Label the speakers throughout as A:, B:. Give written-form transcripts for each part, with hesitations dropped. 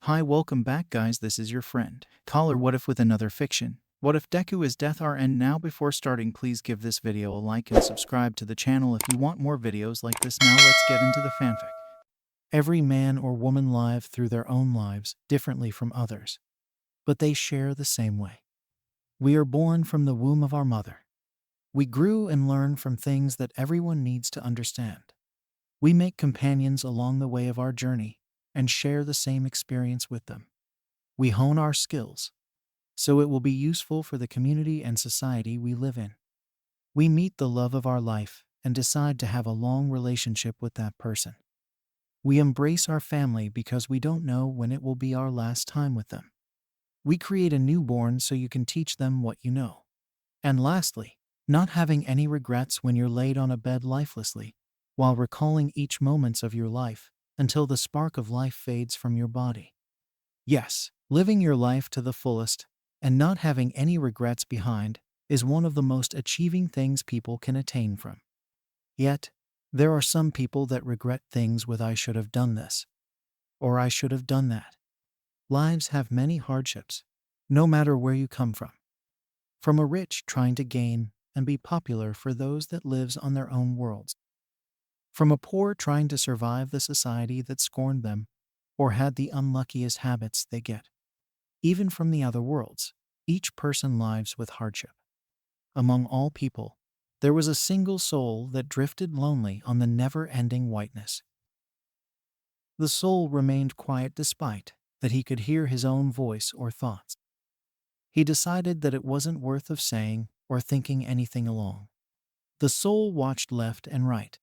A: Hi, welcome back, guys. This is your friend Caller. What if with another fiction? What if Deku is Death RN? Now, before starting, please give this video a like and subscribe to the channel if you want more videos like this. Now, let's get into the fanfic. Every man or woman live through their own lives differently from others, but they share the same way. We are born from the womb of our mother. We grew and learn from things that everyone needs to understand. We make companions along the way of our journey and share the same experience with them. We hone our skills, so it will be useful for the community and society we live in. We meet the love of our life and decide to have a long relationship with that person. We embrace our family because we don't know when it will be our last time with them. We create a newborn so you can teach them what you know. And lastly, not having any regrets when you're laid on a bed lifelessly, while recalling each moments of your life until the spark of life fades from your body. Yes, living your life to the fullest and not having any regrets behind is one of the most achieving things people can attain from. Yet, there are some people that regret things with "I should have done this," or "I should have done that." Lives have many hardships, no matter where you come from. From a rich trying to gain and be popular for those that lives on their own worlds. From a poor trying to survive the society that scorned them or had the unluckiest habits they get. Even from the other worlds, each person lives with hardship. Among all people, there was a single soul that drifted lonely on the never-ending whiteness. The soul remained quiet despite that he could hear his own voice or thoughts. He decided that it wasn't worth of saying or thinking anything along. The soul watched left and right.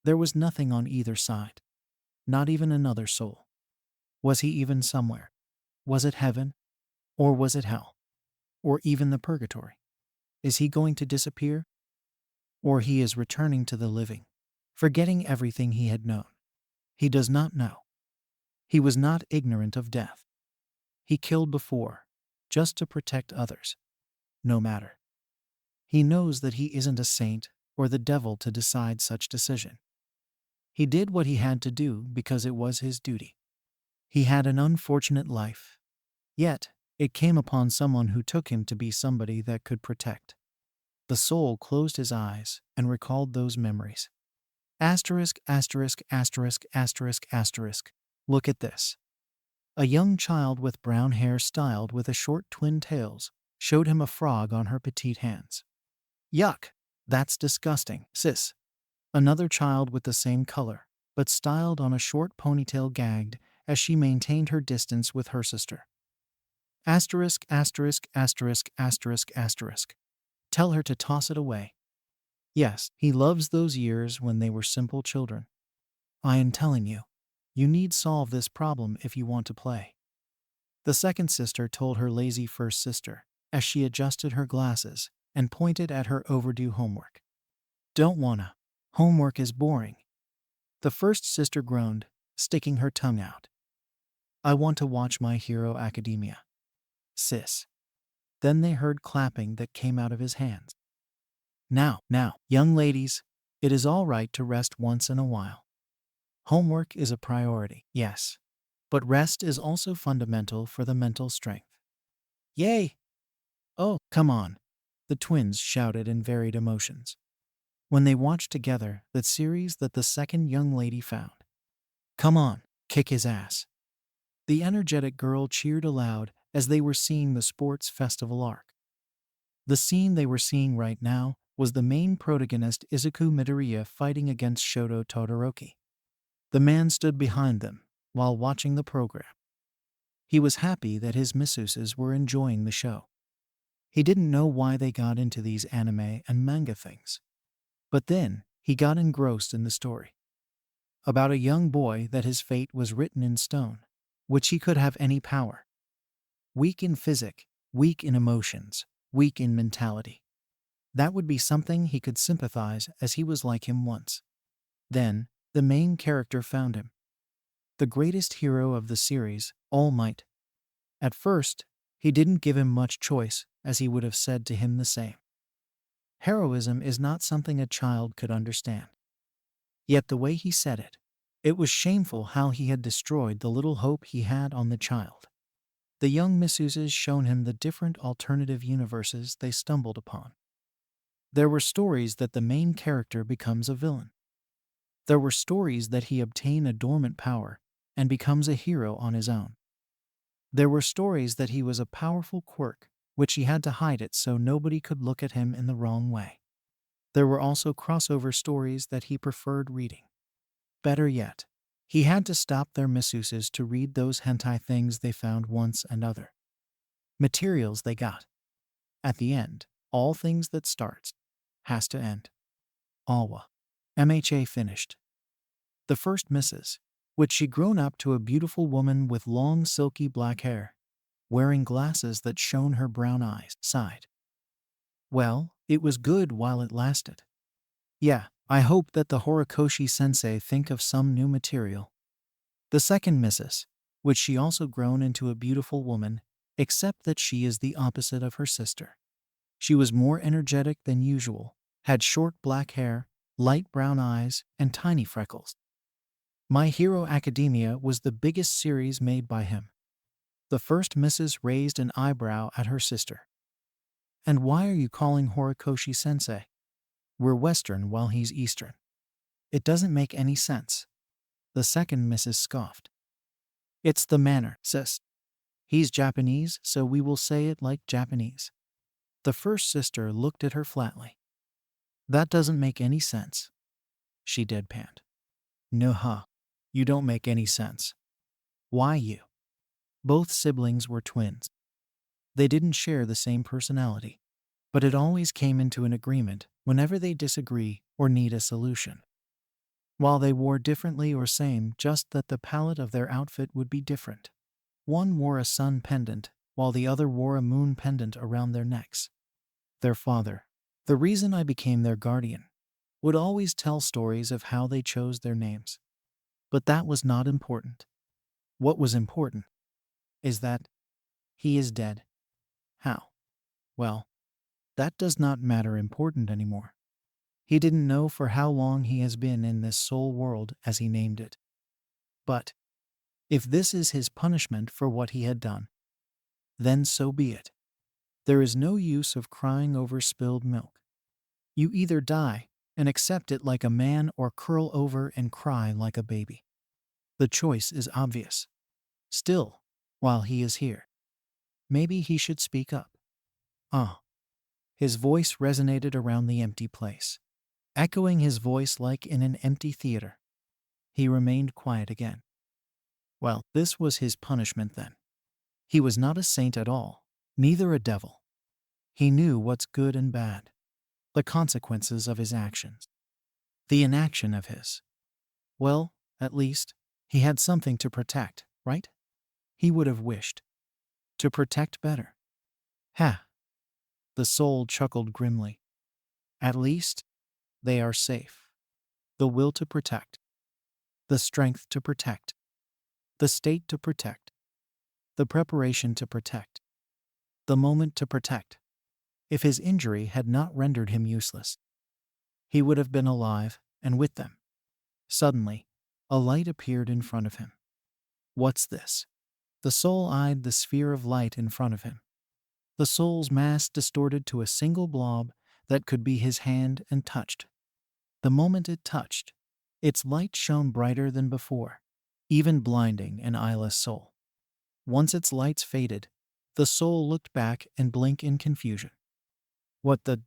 A: There was nothing on either side, not even another soul. Was he even somewhere? Was it heaven? Or was it hell? Or even the purgatory? Is he going to disappear? Or he is returning to the living, forgetting everything he had known? He does not know. He was not ignorant of death. He killed before, just to protect others. No matter. He knows that he isn't a saint or the devil to decide such decision. He did what he had to do because it was his duty. He had an unfortunate life, yet it came upon someone who took him to be somebody that could protect. The soul closed his eyes and recalled those memories. Asterisk, asterisk, asterisk, asterisk, asterisk. Look at this. A young child with brown hair styled with a short twin tails showed him a frog on her petite hands. Yuck, that's disgusting, sis. Another child with the same color, but styled on a short ponytail gagged as she maintained her distance with her sister. Asterisk, asterisk, asterisk, asterisk, asterisk. Tell her to toss it away. Yes, he loves those years when they were simple children. I am telling you, you need solve this problem if you want to play. The second sister told her lazy first sister as she adjusted her glasses and pointed at her overdue homework. Don't wanna. Homework is boring. The first sister groaned, sticking her tongue out. I want to watch My Hero Academia. Sis. Then they heard clapping that came out of his hands. Now, young ladies, it is all right to rest once in a while. Homework is a priority, yes, but rest is also fundamental for the mental strength. Yay! Oh, come on, the twins shouted in varied emotions when they watched together the series that the second young lady found. Come on, kick his ass. The energetic girl cheered aloud as they were seeing the sports festival arc. The scene they were seeing right now was the main protagonist Izuku Midoriya fighting against Shoto Todoroki. The man stood behind them while watching the program. He was happy that his misuses were enjoying the show. He didn't know why they got into these anime and manga things. But then, he got engrossed in the story. About a young boy that his fate was written in stone, which he could have any power. Weak in physic, weak in emotions, weak in mentality. That would be something he could sympathize as he was like him once. Then, the main character found him. The greatest hero of the series, All Might. At first, he didn't give him much choice, as he would have said to him the same. Heroism is not something a child could understand. Yet the way he said it, It was shameful how he had destroyed the little hope he had on the child. The young Misuses shown him the different alternative universes they stumbled upon. There were stories that the main character becomes a villain. There were stories that he obtained a dormant power and becomes a hero on his own. There were stories that he was a powerful quirk, which he had to hide it so nobody could look at him in the wrong way. There were also crossover stories that he preferred reading. Better yet, he had to stop their misuses to read those hentai things they found once and other. Materials they got. At the end, all things that starts has to end. Alwa. MHA finished. The first Mrs., which she grown up to a beautiful woman with long silky black hair, wearing glasses that shone her brown eyes, sighed. Well, it was good while it lasted. Yeah, I hope that the Horikoshi-sensei think of some new material. The second Mrs., which she also grown into a beautiful woman, except that she is the opposite of her sister. She was more energetic than usual, had short black hair, light brown eyes, and tiny freckles. My Hero Academia was the biggest series made by him. The first Mrs. raised an eyebrow at her sister. And why are you calling Horikoshi-sensei? We're Western while he's Eastern. It doesn't make any sense. The second Mrs. scoffed. It's the manner, sis. He's Japanese, so we will say it like Japanese. The first sister looked at her flatly. That doesn't make any sense. She deadpanned. No, you don't make any sense. Why you? Both siblings were twins. They didn't share the same personality, but it always came into an agreement whenever they disagree or need a solution. While they wore differently or same, just that the palette of their outfit would be different. One wore a sun pendant, while the other wore a moon pendant around their necks. Their father, the reason I became their guardian, would always tell stories of how they chose their names. But that was not important. What was important is that he is dead. How? Well, that does not matter important anymore. He didn't know for how long he has been in this soul world, as he named it. But if this is his punishment for what he had done, then so be it. There is no use of crying over spilled milk. You either die and accept it like a man or curl over and cry like a baby. The choice is obvious. Still, while he is here, maybe he should speak up. His voice resonated around the empty place, echoing his voice like in an empty theater. He remained quiet again. Well, this was his punishment then. He was not a saint at all, neither a devil. He knew what's good and bad, the consequences of his actions, the inaction of his. Well, at least, he had something to protect, right? He would have wished to protect better. Ha! The soul chuckled grimly. At least, they are safe. The will to protect, the strength to protect, the state to protect, the preparation to protect, the moment to protect. If his injury had not rendered him useless, he would have been alive and with them. Suddenly, a light appeared in front of him. What's this? The soul eyed the sphere of light in front of him. The soul's mass distorted to a single blob that could be his hand and touched. The moment it touched, its light shone brighter than before, even blinding an eyeless soul. Once its lights faded, the soul looked back and blinked in confusion. What the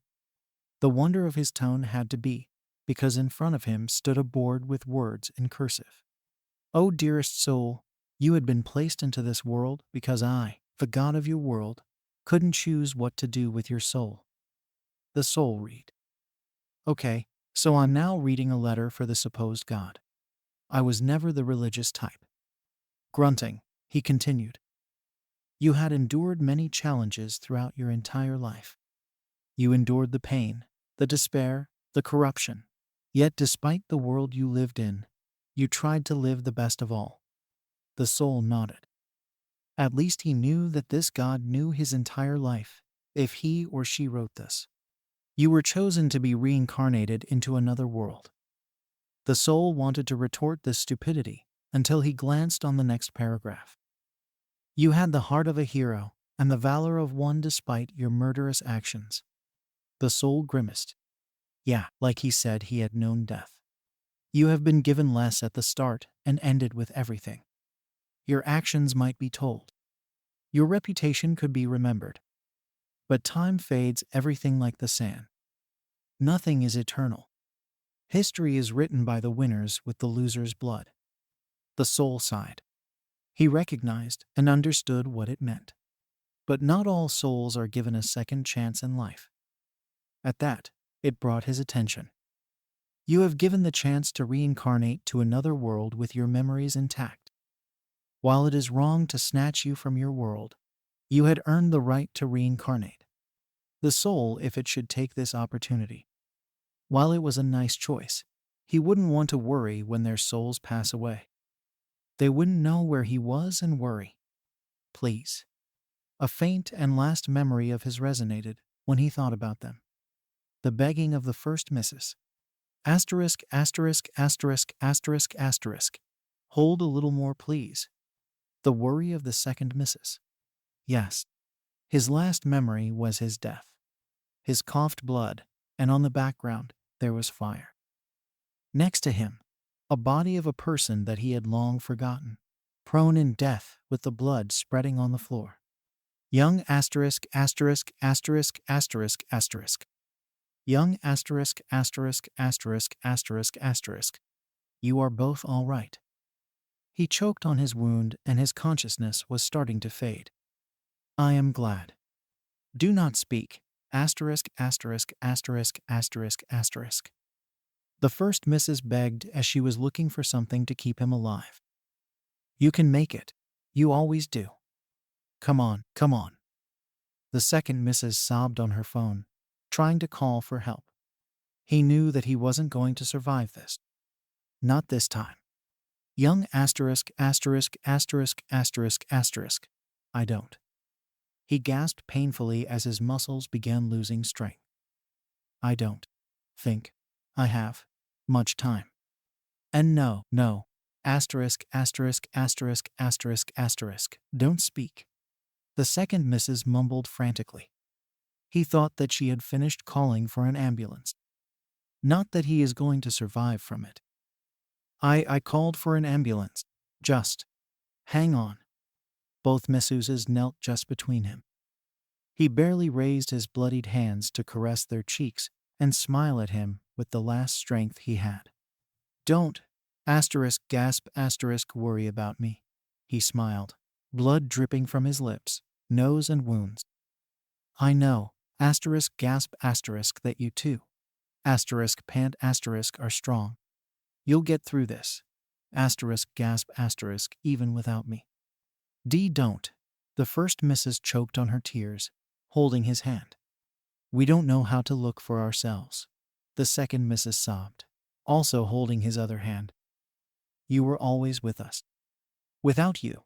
A: wonder of his tone had to be, because in front of him stood a board with words in cursive. Oh, dearest soul, you had been placed into this world because I, the God of your world, couldn't choose what to do with your soul. The soul read. Okay, so I'm now reading a letter for the supposed God. I was never the religious type. Grunting, he continued. You had endured many challenges throughout your entire life. You endured the pain, the despair, the corruption. Yet despite the world you lived in, you tried to live the best of all. The soul nodded. At least he knew that this God knew his entire life, if he or she wrote this. You were chosen to be reincarnated into another world. The soul wanted to retort this stupidity until he glanced on the next paragraph. You had the heart of a hero and the valor of one despite your murderous actions. The soul grimaced. Yeah, like he said he had known death. You have been given less at the start and ended with everything. Your actions might be told. Your reputation could be remembered. But time fades everything like the sand. Nothing is eternal. History is written by the winners with the losers' blood. The soul sighed. He recognized and understood what it meant. But not all souls are given a second chance in life. At that, it brought his attention. You have given the chance to reincarnate to another world with your memories intact. While it is wrong to snatch you from your world, you had earned the right to reincarnate. The soul, if it should take this opportunity. While it was a nice choice, he wouldn't want to worry when their souls pass away. They wouldn't know where he was and worry. Please. A faint and last memory of his resonated when he thought about them. The begging of the first missus. Asterisk, asterisk, asterisk, asterisk, asterisk. Hold a little more, please. The worry of the second missus. Yes. His last memory was his death. His coughed blood, and on the background, there was fire. Next to him, a body of a person that he had long forgotten, prone in death with the blood spreading on the floor. Young asterisk, asterisk, asterisk, asterisk, asterisk. Young asterisk, asterisk, asterisk, asterisk, asterisk. You are both all right. He choked on his wound and his consciousness was starting to fade. I am glad. Do not speak. Asterisk, asterisk, asterisk, asterisk, asterisk. The first missus begged as she was looking for something to keep him alive. You can make it. You always do. Come on, come on. The second missus sobbed on her phone, trying to call for help. He knew that he wasn't going to survive this. Not this time. Young asterisk, asterisk, asterisk, asterisk, asterisk. I don't. He gasped painfully as his muscles began losing strength. I don't think I have much time. And no, asterisk, asterisk, asterisk, asterisk, asterisk, don't speak. The second missus mumbled frantically. He thought that she had finished calling for an ambulance. Not that he is going to survive from it. I called for an ambulance. Just hang on. Both messeuses knelt just between him. He barely raised his bloodied hands to caress their cheeks and smile at him with the last strength he had. Don't, asterisk, gasp, asterisk, worry about me. He smiled, blood dripping from his lips, nose and wounds. I know, asterisk, gasp, asterisk, that you too, asterisk, pant, asterisk, are strong. You'll get through this. Asterisk, gasp, asterisk, even without me. Don't. The first missus choked on her tears, holding his hand. We don't know how to look for ourselves. The second missus sobbed, also holding his other hand. You were always with us. Without you,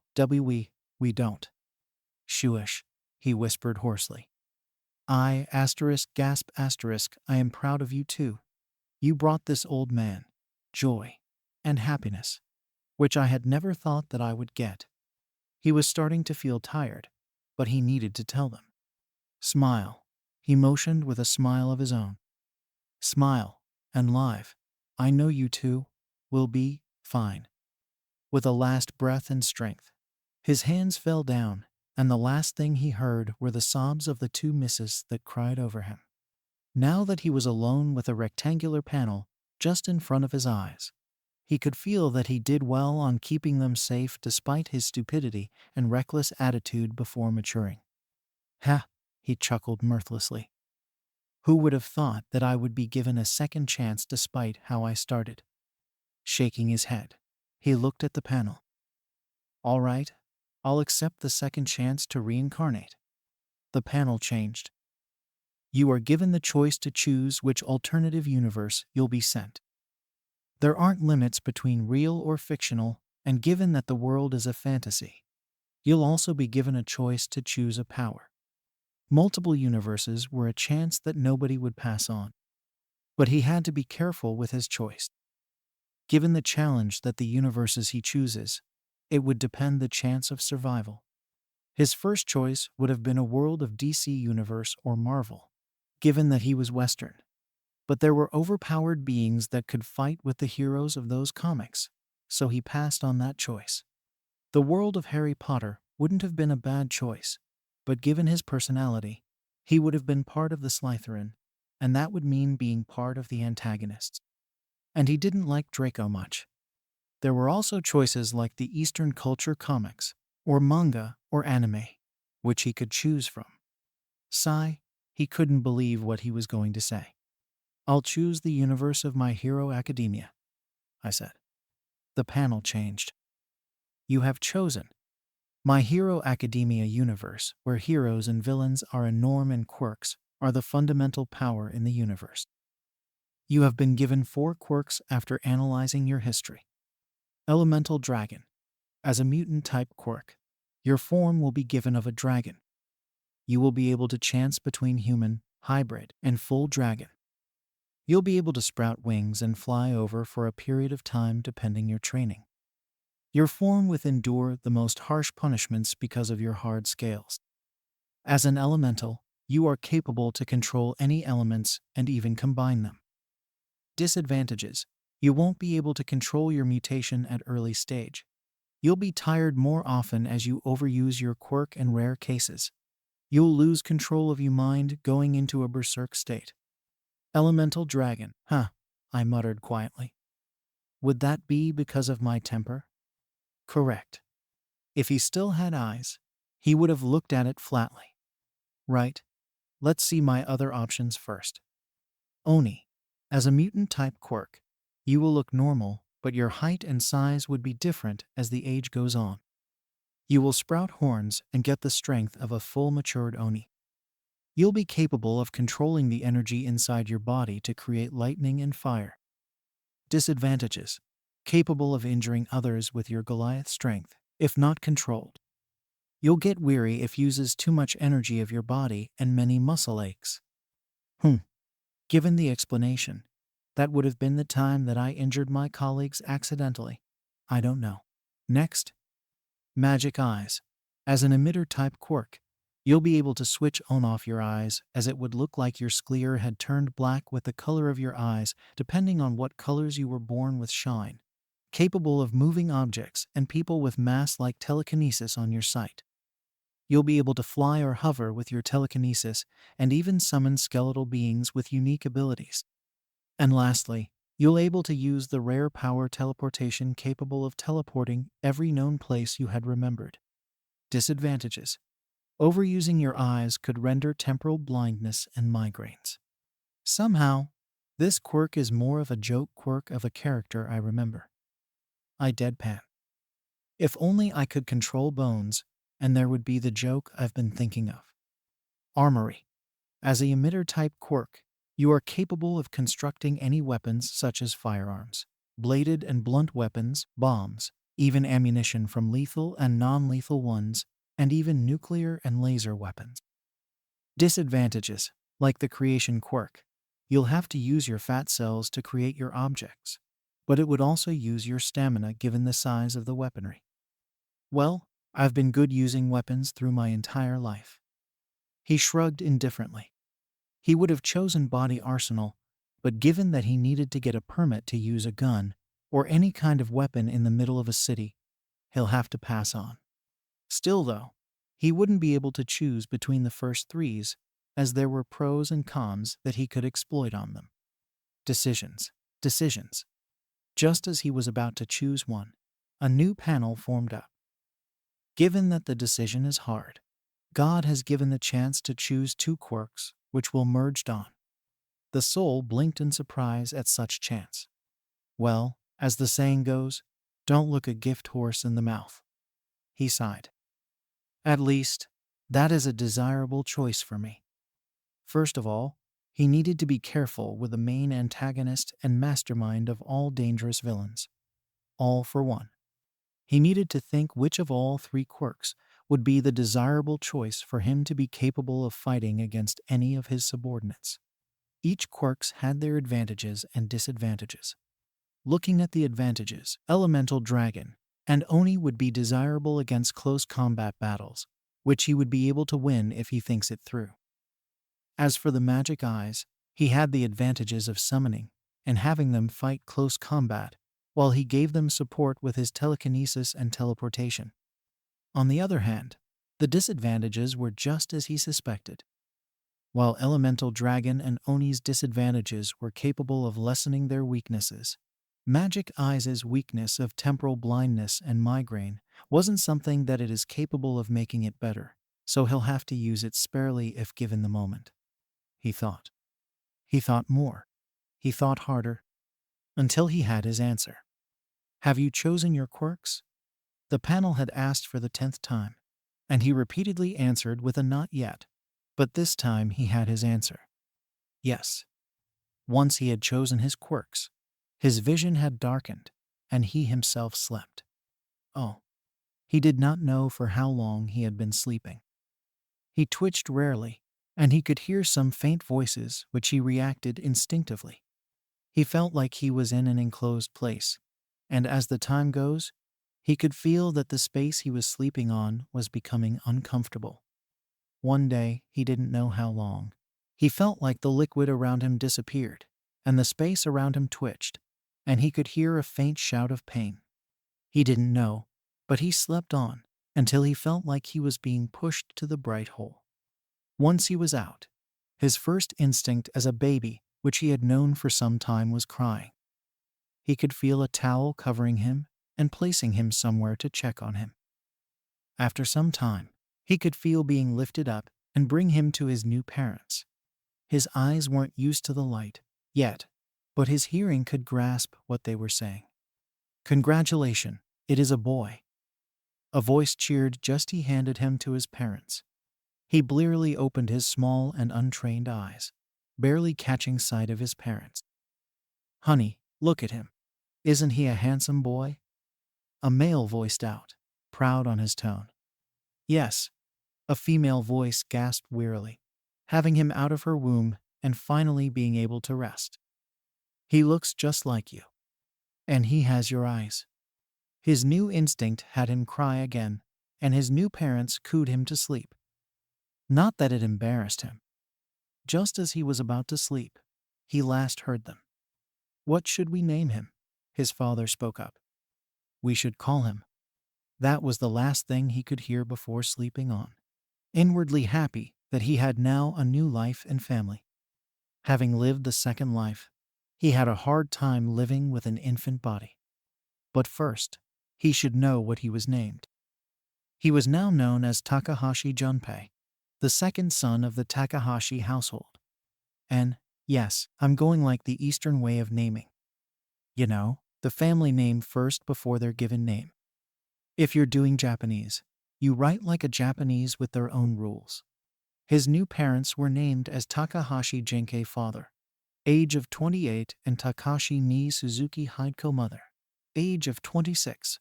A: we don't. Shush, he whispered hoarsely. I, asterisk, gasp, asterisk, I am proud of you too. You brought this old man joy and happiness, which I had never thought that I would get. He was starting to feel tired, but he needed to tell them. Smile. He motioned with a smile of his own. Smile, and live. I know you two will be fine. With a last breath and strength, his hands fell down, and the last thing he heard were the sobs of the two misses that cried over him. Now that he was alone with a rectangular panel just in front of his eyes, he could feel that he did well on keeping them safe despite his stupidity and reckless attitude before maturing. Ha! He chuckled mirthlessly. Who would have thought that I would be given a second chance despite how I started? Shaking his head, he looked at the panel. All right, I'll accept the second chance to reincarnate. The panel changed. You are given the choice to choose which alternative universe you'll be sent. There aren't limits between real or fictional, and given that the world is a fantasy, you'll also be given a choice to choose a power. Multiple universes were a chance that nobody would pass on. But he had to be careful with his choice. Given the challenge that the universes he chooses, it would depend the chance of survival. His first choice would have been a world of DC Universe or Marvel, given that he was Western. But there were overpowered beings that could fight with the heroes of those comics, so he passed on that choice. The world of Harry Potter wouldn't have been a bad choice, but given his personality, he would have been part of the Slytherin, and that would mean being part of the antagonists. And he didn't like Draco much. There were also choices like the Eastern culture comics, or manga, or anime, which he could choose from. Sigh, he couldn't believe what he was going to say. "I'll choose the universe of My Hero Academia," I said. The panel changed. "You have chosen My Hero Academia universe, where heroes and villains are a norm and quirks are the fundamental power in the universe. You have been given 4 quirks after analyzing your history. Elemental Dragon. As a mutant-type quirk, your form will be given of a dragon. You will be able to chance between human, hybrid, and full dragon. You'll be able to sprout wings and fly over for a period of time depending your training. Your form will endure the most harsh punishments because of your hard scales. As an elemental, you are capable to control any elements and even combine them. Disadvantages. You won't be able to control your mutation at early stage. You'll be tired more often as you overuse your quirk in rare cases. You'll lose control of your mind going into a berserk state. Elemental Dragon. Huh, I muttered quietly. Would that be because of my temper? Correct. If he still had eyes, he would have looked at it flatly. Right. Let's see my other options first. Oni. As a mutant-type quirk, you will look normal, but your height and size would be different as the age goes on. You will sprout horns and get the strength of a full-matured Oni. You'll be capable of controlling the energy inside your body to create lightning and fire. Disadvantages. Capable of injuring others with your Goliath strength, if not controlled. You'll get weary if uses too much energy of your body and many muscle aches. Given the explanation, that would have been the time that I injured my colleagues accidentally. I don't know. Next. Magic Eyes. As an emitter-type quirk, you'll be able to switch on-off your eyes as it would look like your sclera had turned black with the color of your eyes depending on what colors you were born with shine. Capable of moving objects and people with mass like telekinesis on your sight. You'll be able to fly or hover with your telekinesis and even summon skeletal beings with unique abilities. And lastly, you'll able to use the rare power teleportation capable of teleporting every known place you had remembered. Disadvantages. Overusing your eyes could render temporal blindness and migraines. Somehow, this quirk is more of a joke quirk of a character I remember. I deadpan. If only I could control bones, and there would be the joke I've been thinking of. Armory. As a emitter-type quirk, you are capable of constructing any weapons such as firearms, bladed and blunt weapons, bombs, even ammunition from lethal and non-lethal ones, and even nuclear and laser weapons. Disadvantages. Like the creation quirk, you'll have to use your fat cells to create your objects, but it would also use your stamina given the size of the weaponry. Well, I've been good using weapons through my entire life. He shrugged indifferently. He would have chosen body arsenal, but given that he needed to get a permit to use a gun or any kind of weapon in the middle of a city, he'll have to pass on. Still though, he wouldn't be able to choose between the first 3s, as there were pros and cons that he could exploit on them. Decisions. Just as he was about to choose one, a new panel formed up. Given that the decision is hard, God has given the chance to choose 2 quirks, which will merged on. The soul blinked in surprise at such chance. Well, as the saying goes, don't look a gift horse in the mouth. He sighed. At least, that is a desirable choice for me. First of all, he needed to be careful with the main antagonist and mastermind of all dangerous villains. All for one. He needed to think which of all 3 quirks would be the desirable choice for him to be capable of fighting against any of his subordinates. Each quirks had their advantages and disadvantages. looking at the advantages. Elemental Dragon and Oni would be desirable against close combat battles, which he would be able to win if he thinks it through. As for the magic eyes, he had the advantages of summoning and having them fight close combat, while he gave them support with his telekinesis and teleportation. On the other hand, the disadvantages were just as he suspected. While Elemental Dragon and Oni's disadvantages were capable of lessening their weaknesses, Magic Eyes' weakness of temporal blindness and migraine wasn't something that it is capable of making it better, so he'll have to use it sparely if given the moment. He thought. He thought more. He thought harder. Until he had his answer. Have you chosen your quirks? The panel had asked for the 10th time, and he repeatedly answered with a not yet, but this time he had his answer. Yes. Once he had chosen his quirks, his vision had darkened, and he himself slept. Oh. He did not know for how long he had been sleeping. He twitched rarely, and he could hear some faint voices which he reacted instinctively. He felt like he was in an enclosed place, and as the time goes, he could feel that the space he was sleeping on was becoming uncomfortable. One day, he didn't know how long, he felt like the liquid around him disappeared, and the space around him twitched, and he could hear a faint shout of pain. He didn't know, but he slept on until he felt like he was being pushed to the bright hole. Once he was out, his first instinct as a baby, which he had known for some time, was crying. He could feel a towel covering him and placing him somewhere to check on him. After some time, he could feel being lifted up and bring him to his new parents. His eyes weren't used to the light yet, but his hearing could grasp what they were saying. Congratulations, it is a boy. A voice cheered just he handed him to his parents. He blearily opened his small and untrained eyes, barely catching sight of his parents. Honey, look at him. Isn't he a handsome boy? A male voiced out, proud on his tone. Yes, a female voice gasped wearily, having him out of her womb and finally being able to rest. He looks just like you. And he has your eyes. His new instinct had him cry again, and his new parents cooed him to sleep. Not that it embarrassed him. Just as he was about to sleep, he last heard them. What should we name him? His father spoke up. We should call him. That was the last thing he could hear before sleeping on, inwardly happy that he had now a new life and family. Having lived the second life, he had a hard time living with an infant body. But first, he should know what he was named. He was now known as Takahashi Junpei, the second son of the Takahashi household. And, yes, I'm going like the Eastern way of naming. You know, the family name first before their given name. If you're doing Japanese, you write like a Japanese with their own rules. His new parents were named as Takahashi Genkei father, age of 28, and Takashi ni Suzuki Hideko mother, age of 26.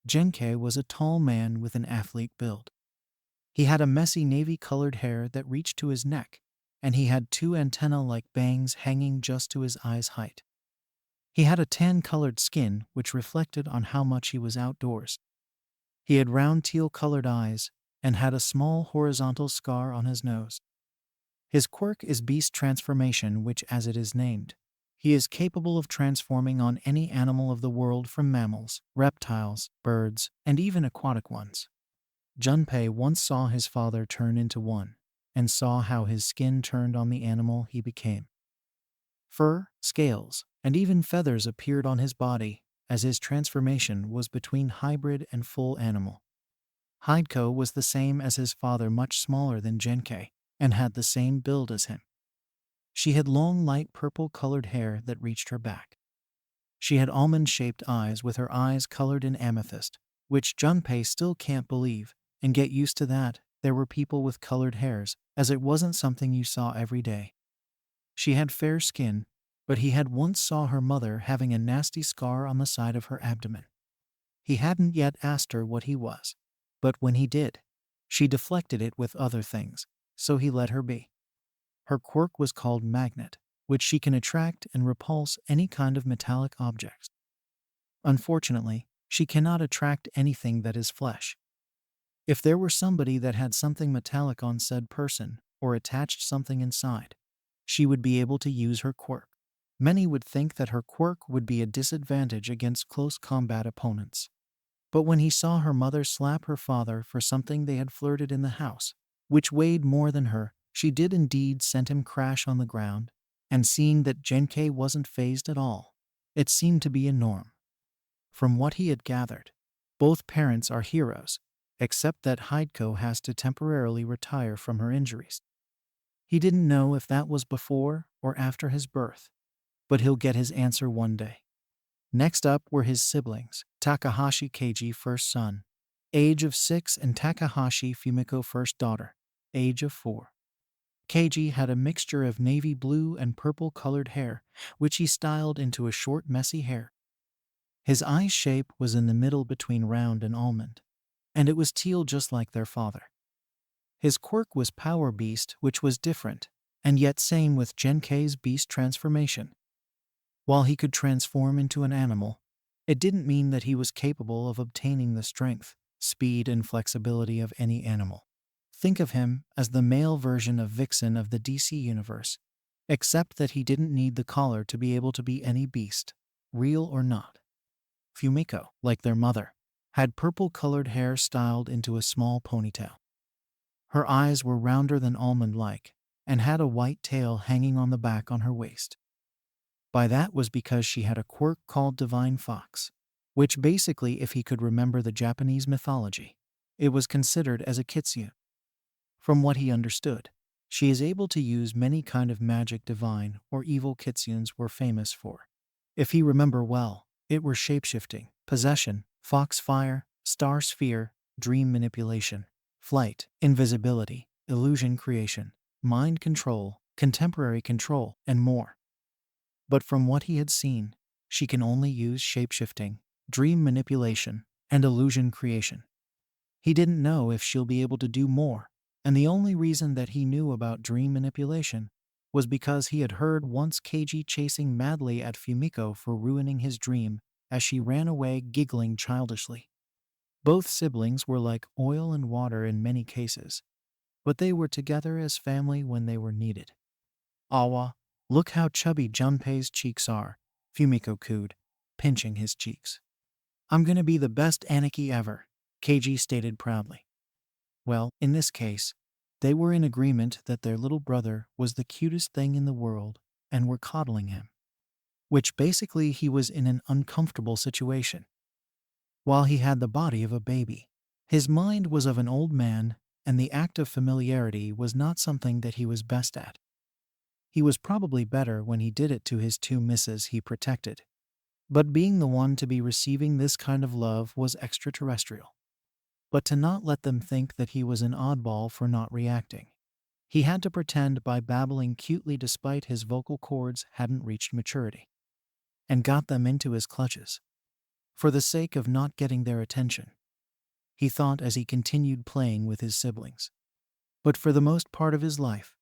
A: Genkei was a tall man with an athlete build. He had a messy navy-colored hair that reached to his neck, and he had two antenna-like bangs hanging just to his eyes' height. He had a tan-colored skin which reflected on how much he was outdoors. He had round teal-colored eyes and had a small horizontal scar on his nose. His quirk is Beast Transformation, which, as it is named, he is capable of transforming on any animal of the world, from mammals, reptiles, birds, and even aquatic ones. Junpei once saw his father turn into one, and saw how his skin turned on the animal he became. Fur, scales, and even feathers appeared on his body, as his transformation was between hybrid and full animal. Hideko was the same as his father, much smaller than Genkei, and had the same build as him. She had long light purple-colored hair that reached her back. She had almond-shaped eyes with her eyes colored in amethyst, which Junpei still can't believe, and get used to that, there were people with colored hairs, as it wasn't something you saw every day. She had fair skin, but he had once saw her mother having a nasty scar on the side of her abdomen. He hadn't yet asked her what he was, but when he did, she deflected it with other things, so he let her be. Her quirk was called Magnet, which she can attract and repulse any kind of metallic objects. Unfortunately, she cannot attract anything that is flesh. If there were somebody that had something metallic on said person, or attached something inside, she would be able to use her quirk. Many would think that her quirk would be a disadvantage against close combat opponents. But when he saw her mother slap her father for something they had flirted in the house, which weighed more than her, she did indeed send him crash on the ground, and seeing that Genkei wasn't fazed at all, it seemed to be a norm. From what he had gathered, both parents are heroes, except that Hideko has to temporarily retire from her injuries. He didn't know if that was before or after his birth, but he'll get his answer one day. Next up were his siblings, Takahashi Keiji first son, age of 6, and Takahashi Fumiko first daughter, age of 4. Keiji had a mixture of navy blue and purple colored hair, which he styled into a short messy hair. His eye shape was in the middle between round and almond, and it was teal just like their father. His quirk was Power Beast, which was different, and yet same with Genkei's beast transformation. While he could transform into an animal, it didn't mean that he was capable of obtaining the strength, speed, and flexibility of any animal. Think of him as the male version of Vixen of the DC universe, except that he didn't need the collar to be able to be any beast, real or not. Fumiko, like their mother, had purple-colored hair styled into a small ponytail. Her eyes were rounder than almond-like, and had a white tail hanging on the back on her waist. By that was because she had a quirk called Divine Fox, which basically, if he could remember the Japanese mythology, it was considered as a kitsune. From what he understood, she is able to use many kind of magic divine or evil kitsunes were famous for. If he remember well, it were shapeshifting, possession, fox fire, star sphere, dream manipulation, flight, invisibility, illusion creation, mind control, contemporary control, and more. But from what he had seen, she can only use shapeshifting, dream manipulation, and illusion creation. He didn't know if she'll be able to do more, and the only reason that he knew about dream manipulation was because he had heard once Keiji chasing madly at Fumiko for ruining his dream as she ran away giggling childishly. Both siblings were like oil and water in many cases, but they were together as family when they were needed. Awa, look how chubby Junpei's cheeks are, Fumiko cooed, pinching his cheeks. I'm gonna be the best Aniki ever, Keiji stated proudly. Well, in this case, they were in agreement that their little brother was the cutest thing in the world and were coddling him. Which basically he was in an uncomfortable situation. While he had the body of a baby, his mind was of an old man, and the act of familiarity was not something that he was best at. He was probably better when he did it to his two misses he protected. But being the one to be receiving this kind of love was extraterrestrial. But to not let them think that he was an oddball for not reacting, he had to pretend by babbling cutely despite his vocal cords hadn't reached maturity, and got them into his clutches. For the sake of not getting their attention, he thought as he continued playing with his siblings. But for the most part of his life,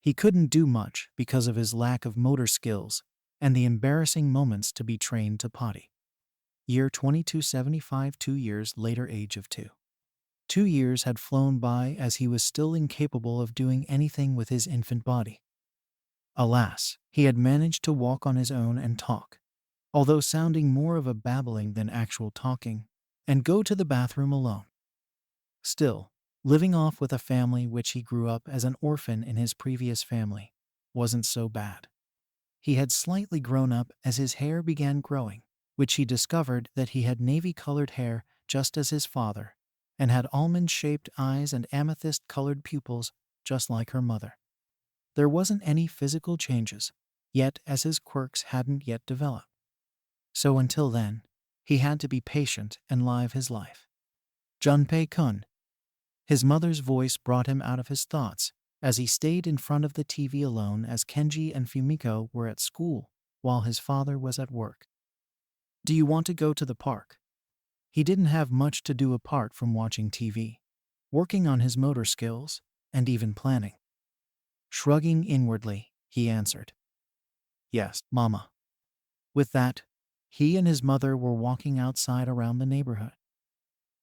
A: he couldn't do much because of his lack of motor skills and the embarrassing moments to be trained to potty. Year 2275, 2 years later, age of 2. 2 years had flown by as he was still incapable of doing anything with his infant body. Alas, he had managed to walk on his own and talk, although sounding more of a babbling than actual talking, and go to the bathroom alone. Still, living off with a family which he grew up as an orphan in his previous family wasn't so bad. He had slightly grown up as his hair began growing, which he discovered that he had navy-colored hair just as his father, and had almond-shaped eyes and amethyst-colored pupils just like her mother. There wasn't any physical changes, yet as his quirks hadn't yet developed. So until then, he had to be patient and live his life. Junpei-kun. His mother's voice brought him out of his thoughts as he stayed in front of the TV alone as Kenji and Fumiko were at school while his father was at work. Do you want to go to the park? He didn't have much to do apart from watching TV, working on his motor skills, and even planning. Shrugging inwardly, he answered, Yes, Mama. With that, He and his mother were walking outside around the neighborhood.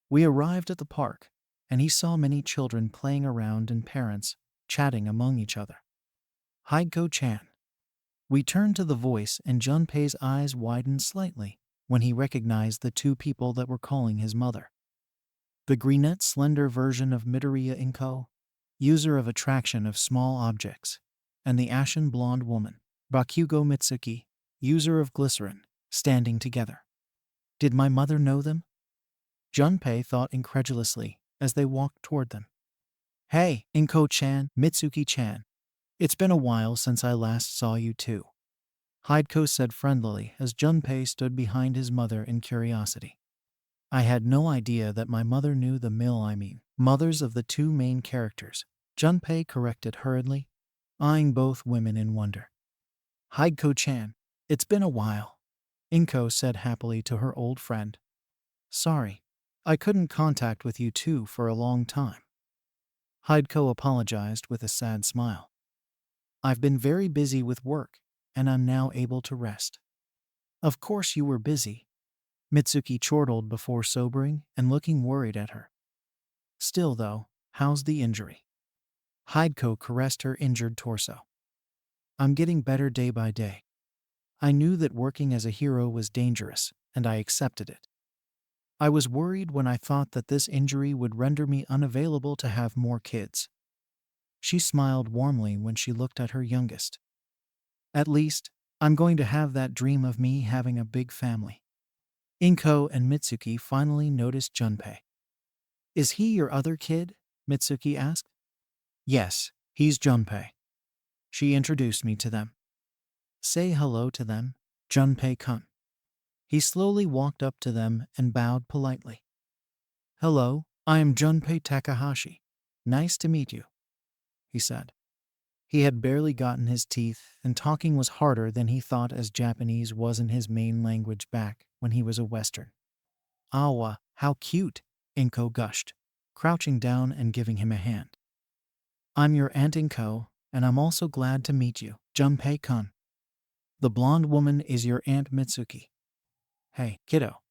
A: We arrived at the park, and he saw many children playing around and parents chatting among each other. Hideko-chan. We turned to the voice, and Junpei's eyes widened slightly when he recognized the two people that were calling his mother. The greenette slender version of Midoriya Inko, user of attraction of small objects, and the ashen blonde woman, Bakugo Mitsuki, user of glycerin, standing together. Did my mother know them? Junpei thought incredulously as they walked toward them. Hey, Inko-chan, Mitsuki-chan. It's been a while since I last saw you two, Hideko said friendlily as Junpei stood behind his mother in curiosity. I had no idea that my mother knew the mothers of the two main characters, Junpei corrected hurriedly, eyeing both women in wonder. Hideko-chan, it's been a while, Inko said happily to her old friend. Sorry, I couldn't contact with you two for a long time. Hideko apologized with a sad smile. I've been very busy with work, and I'm now able to rest. Of course you were busy, Mitsuki chortled before sobering and looking worried at her. Still though, how's the injury? Hideko caressed her injured torso. I'm getting better day by day. I knew that working as a hero was dangerous, and I accepted it. I was worried when I thought that this injury would render me unavailable to have more kids. She smiled warmly when she looked at her youngest. At least, I'm going to have that dream of me having a big family. Inko and Mitsuki finally noticed Junpei. Is he your other kid? Mitsuki asked. Yes, he's Junpei. She introduced me to them. Say hello to them, Junpei-kun. He slowly walked up to them and bowed politely. Hello, I am Junpei Takahashi. Nice to meet you, he said. He had barely gotten his teeth, and talking was harder than he thought as Japanese wasn't his main language back when he was a Western. Awa, how cute, Inko gushed, crouching down and giving him a hand. I'm your Aunt Inko, and I'm also glad to meet you, Junpei-kun. The blonde woman is your Aunt Mitsuki. Hey, kiddo,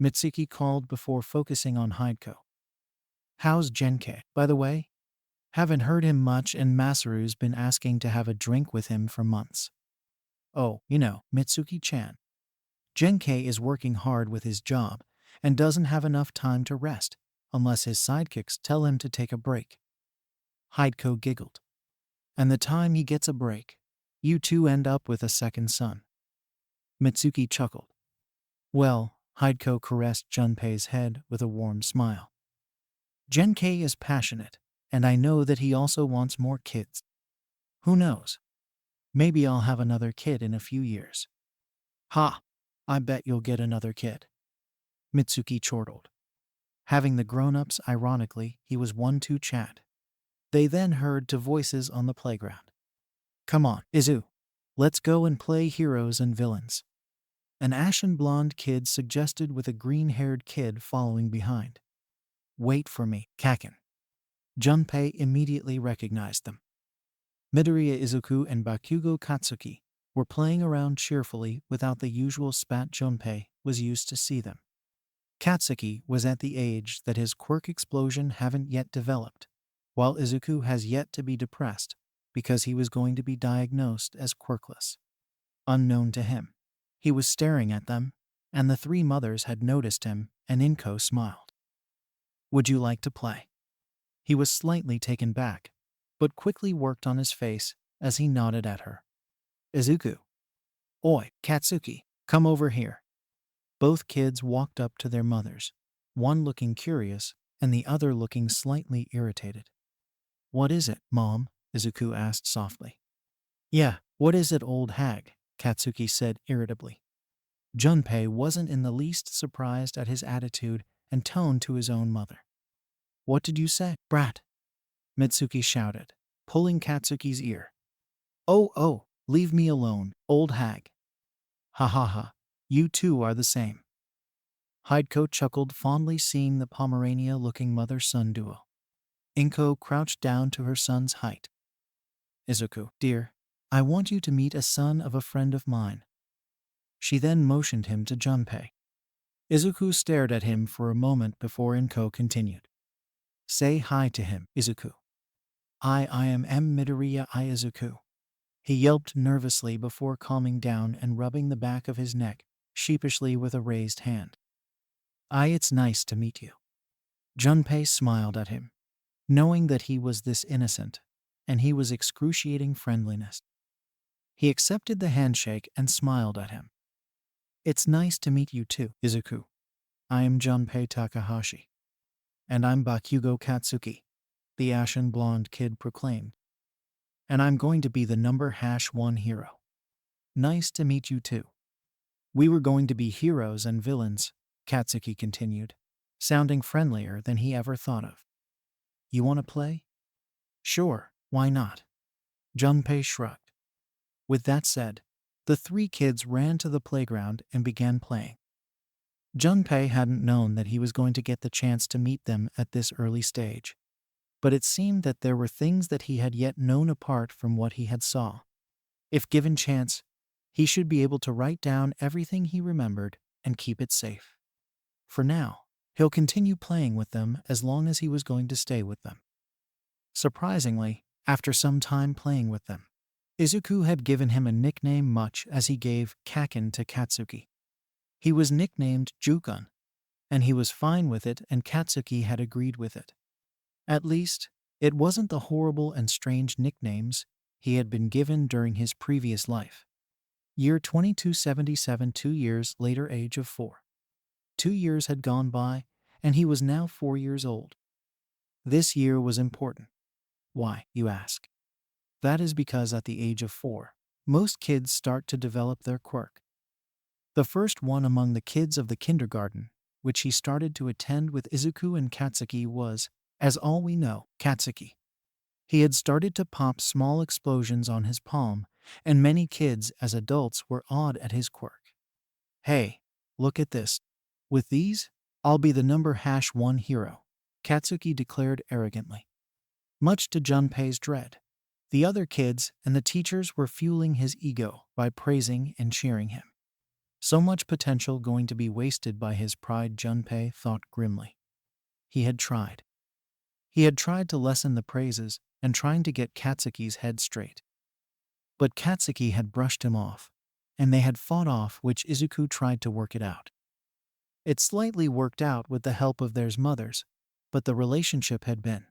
A: Mitsuki called before focusing on Hideko. How's Genkei, by the way? Haven't heard him much, and Masaru's been asking to have a drink with him for months. Oh, Mitsuki-chan. Genkei is working hard with his job and doesn't have enough time to rest unless his sidekicks tell him to take a break. Hideko giggled. And the time he gets a break, you two end up with a second son. Mitsuki chuckled. Well, Hideko caressed Junpei's head with a warm smile. Genkei is passionate, and I know that he also wants more kids. Who knows? Maybe I'll have another kid in a few years. Ha! I bet you'll get another kid, Mitsuki chortled. Having the grown-ups, ironically, he was one to chat. They then heard two voices on the playground. Come on, Izu. Let's go and play heroes and villains. An ashen blonde kid suggested with a green-haired kid following behind. Wait for me, Kaken. Junpei immediately recognized them. Midoriya Izuku and Bakugo Katsuki were playing around cheerfully without the usual spat. Junpei was used to see them. Katsuki was at the age that his quirk explosion haven't yet developed, while Izuku has yet to be depressed because he was going to be diagnosed as quirkless. Unknown to him, he was staring at them, and the three mothers had noticed him, and Inko smiled. Would you like to play? He was slightly taken back, but quickly worked on his face as he nodded at her. Izuku. Oi, Katsuki, come over here. Both kids walked up to their mothers, one looking curious and the other looking slightly irritated. What is it, Mom? Izuku asked softly. Yeah, what is it, old hag? Katsuki said irritably. Junpei wasn't in the least surprised at his attitude and tone to his own mother. What did you say, brat? Mitsuki shouted, pulling Katsuki's ear. Oh, leave me alone, old hag. Ha ha ha, you two are the same. Hideko chuckled fondly, seeing the Pomerania-looking mother-son duo. Inko crouched down to her son's height. Izuku, dear, I want you to meet a son of a friend of mine. She then motioned him to Junpei. Izuku stared at him for a moment before Inko continued. Say hi to him, Izuku. I am Midoriya Izuku. He yelped nervously before calming down and rubbing the back of his neck, sheepishly with a raised hand. It's nice to meet you. Junpei smiled at him, knowing that he was this innocent, and he was excruciating friendliness. He accepted the handshake and smiled at him. It's nice to meet you too, Izuku. I am Junpei Takahashi. And I'm Bakugo Katsuki, the ashen blonde kid proclaimed. And I'm going to be the number #1 hero. Nice to meet you too. We were going to be heroes and villains, Katsuki continued, sounding friendlier than he ever thought of. You want to play? Sure, why not? Junpei shrugged. With that said, the three kids ran to the playground and began playing. Junpei hadn't known that he was going to get the chance to meet them at this early stage, but it seemed that there were things that he had yet known apart from what he had saw. If given chance, he should be able to write down everything he remembered and keep it safe. For now, he'll continue playing with them as long as he was going to stay with them. Surprisingly, after some time playing with them, Izuku had given him a nickname much as he gave Kaken to Katsuki. He was nicknamed Jukun, and he was fine with it, and Katsuki had agreed with it. At least, it wasn't the horrible and strange nicknames he had been given during his previous life. Year 2277, 2 years later, age of 4. 2 years had gone by, and he was now 4 years old. This year was important. Why, you ask? That is because at the age of 4, most kids start to develop their quirk. The first one among the kids of the kindergarten, which he started to attend with Izuku and Katsuki, was, as all we know, Katsuki. He had started to pop small explosions on his palm, and many kids as adults were awed at his quirk. Hey, look at this. With these, I'll be the number #1 hero, Katsuki declared arrogantly. Much to Junpei's dread, the other kids and the teachers were fueling his ego by praising and cheering him. So much potential going to be wasted by his pride, Junpei thought grimly. He had tried. He had tried to lessen the praises and trying to get Katsuki's head straight. But Katsuki had brushed him off, and they had fought off, which Izuku tried to work it out. It slightly worked out with the help of their mothers, but the relationship had been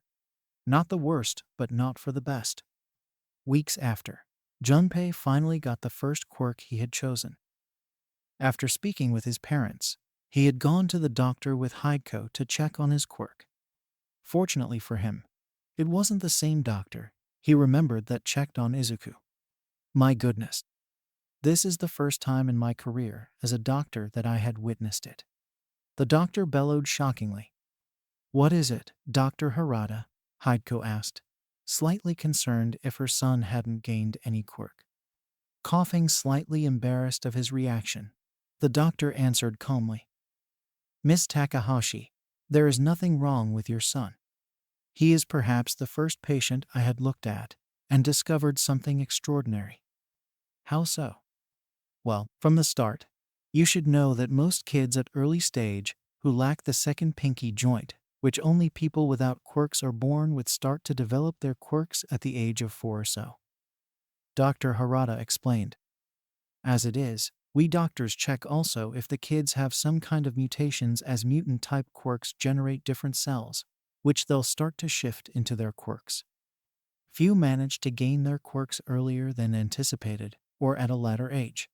A: not the worst, but not for the best. Weeks after, Junpei finally got the first quirk he had chosen. After speaking with his parents, he had gone to the doctor with Hideko to check on his quirk. Fortunately for him, it wasn't the same doctor he remembered that checked on Izuku. My goodness. This is the first time in my career as a doctor that I had witnessed it. The doctor bellowed shockingly. What is it, Dr. Harada? Hideko asked, slightly concerned if her son hadn't gained any quirk. Coughing, slightly embarrassed of his reaction, the doctor answered calmly. Miss Takahashi, there is nothing wrong with your son. He is perhaps the first patient I had looked at and discovered something extraordinary. How so? Well, from the start, you should know that most kids at early stage who lack the second pinky joint, which only people without quirks are born with, start to develop their quirks at the age of 4 or so. Dr. Harada explained. As it is, we doctors check also if the kids have some kind of mutations, as mutant-type quirks generate different cells, which they'll start to shift into their quirks. Few manage to gain their quirks earlier than anticipated or at a later age.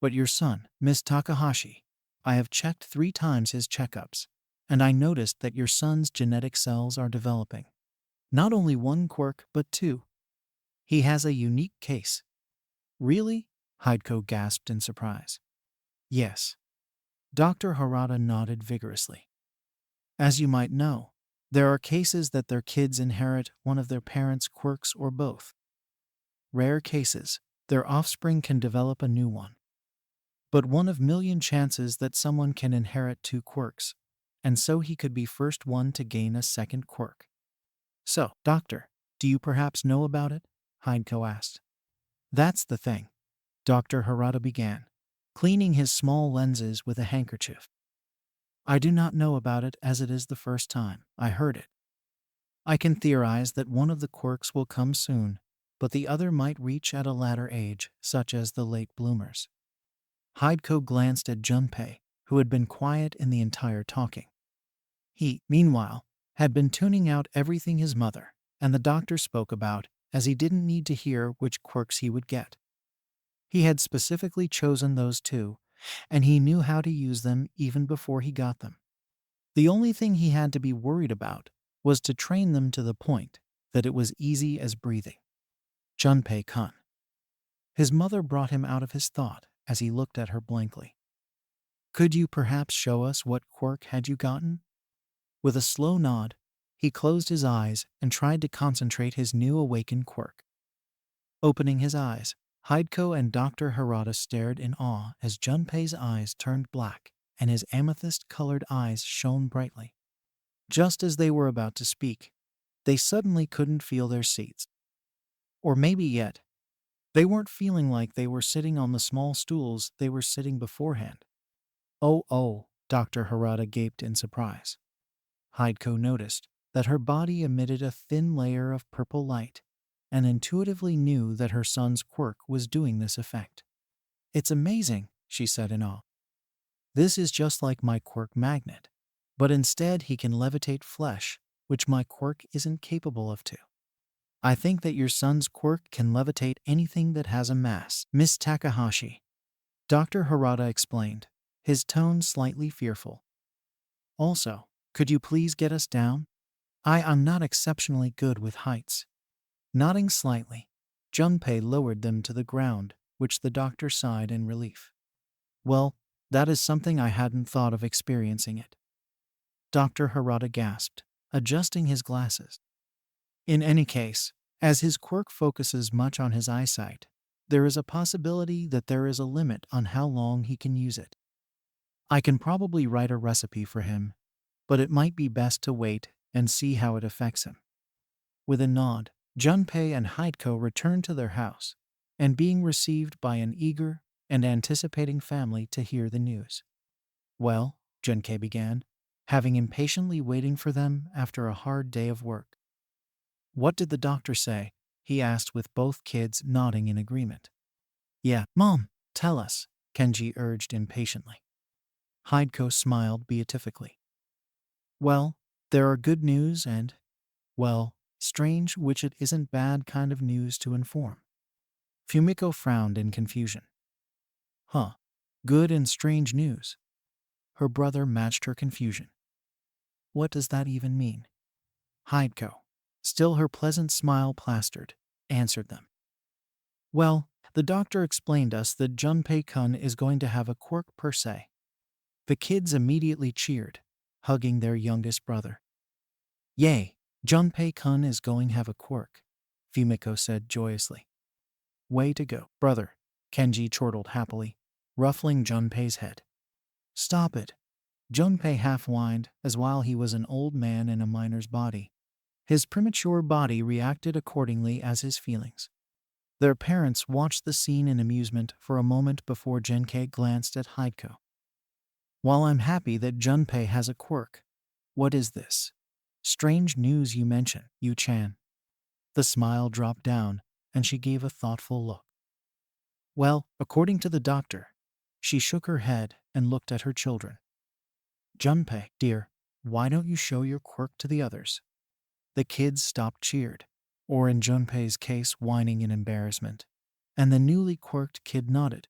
A: But your son, Miss Takahashi, I have checked 3 times his checkups, and I noticed that your son's genetic cells are developing. Not only 1 quirk, but 2. He has a unique case. Really? Hideko gasped in surprise. Yes. Dr. Harada nodded vigorously. As you might know, there are cases that their kids inherit one of their parents' quirks or both. Rare cases, their offspring can develop a new one. But 1 of million chances that someone can inherit 2 quirks, and so he could be first one to gain a second quirk. So, doctor, do you perhaps know about it? Hideko asked. That's the thing. Dr. Harada began, cleaning his small lenses with a handkerchief. I do not know about it as it is the first time I heard it. I can theorize that one of the quirks will come soon, but the other might reach at a latter age, such as the late bloomers. Hideko glanced at Junpei, who had been quiet in the entire talking. He, meanwhile, had been tuning out everything his mother and the doctor spoke about, as he didn't need to hear which quirks he would get. He had specifically chosen those two, and he knew how to use them even before he got them. The only thing he had to be worried about was to train them to the point that it was easy as breathing. Junpei-kun. His mother brought him out of his thought as he looked at her blankly. Could you perhaps show us what quirk had you gotten? With a slow nod, he closed his eyes and tried to concentrate his new awakened quirk. Opening his eyes, Hideko and Dr. Harada stared in awe as Junpei's eyes turned black and his amethyst-colored eyes shone brightly. Just as they were about to speak, they suddenly couldn't feel their seats. Or maybe yet, they weren't feeling like they were sitting on the small stools they were sitting beforehand. Oh, Dr. Harada gaped in surprise. Hideko noticed that her body emitted a thin layer of purple light and intuitively knew that her son's quirk was doing this effect. It's amazing, she said in awe. This is just like my quirk magnet, but instead he can levitate flesh, which my quirk isn't capable of too. I think that your son's quirk can levitate anything that has a mass, Miss Takahashi. Dr. Harada explained, his tone slightly fearful. Also, could you please get us down? I am not exceptionally good with heights. Nodding slightly, Junpei lowered them to the ground, which the doctor sighed in relief. Well, that is something I hadn't thought of experiencing it. Dr. Harada gasped, adjusting his glasses. In any case, as his quirk focuses much on his eyesight, there is a possibility that there is a limit on how long he can use it. I can probably write a recipe for him, but it might be best to wait and see how it affects him. With a nod, Junpei and Hideko returned to their house, and being received by an eager and anticipating family to hear the news. Well, Junpei began, having impatiently waiting for them after a hard day of work. What did the doctor say? He asked with both kids nodding in agreement. Yeah, Mom, tell us, Kenji urged impatiently. Hideko smiled beatifically. Well, there are good news and, well, strange, which it isn't bad kind of news to inform. Fumiko frowned in confusion. Huh, good and strange news. Her brother matched her confusion. What does that even mean? Hideko, still her pleasant smile plastered, answered them. Well, the doctor explained us that Junpei-kun is going to have a quirk per se. The kids immediately cheered, hugging their youngest brother. Yay, Junpei-kun is going to have a quirk, Fumiko said joyously. Way to go, brother, Kenji chortled happily, ruffling Junpei's head. Stop it. Junpei half-whined, as while he was an old man in a miner's body. His premature body reacted accordingly as his feelings. Their parents watched the scene in amusement for a moment before Genkai glanced at Hideko. While I'm happy that Junpei has a quirk, what is this strange news you mention, Yu-chan? The smile dropped down, and she gave a thoughtful look. Well, according to the doctor, she shook her head and looked at her children. Junpei, dear, why don't you show your quirk to the others? The kids stopped cheered, or in Junpei's case whining in embarrassment, and the newly quirked kid nodded.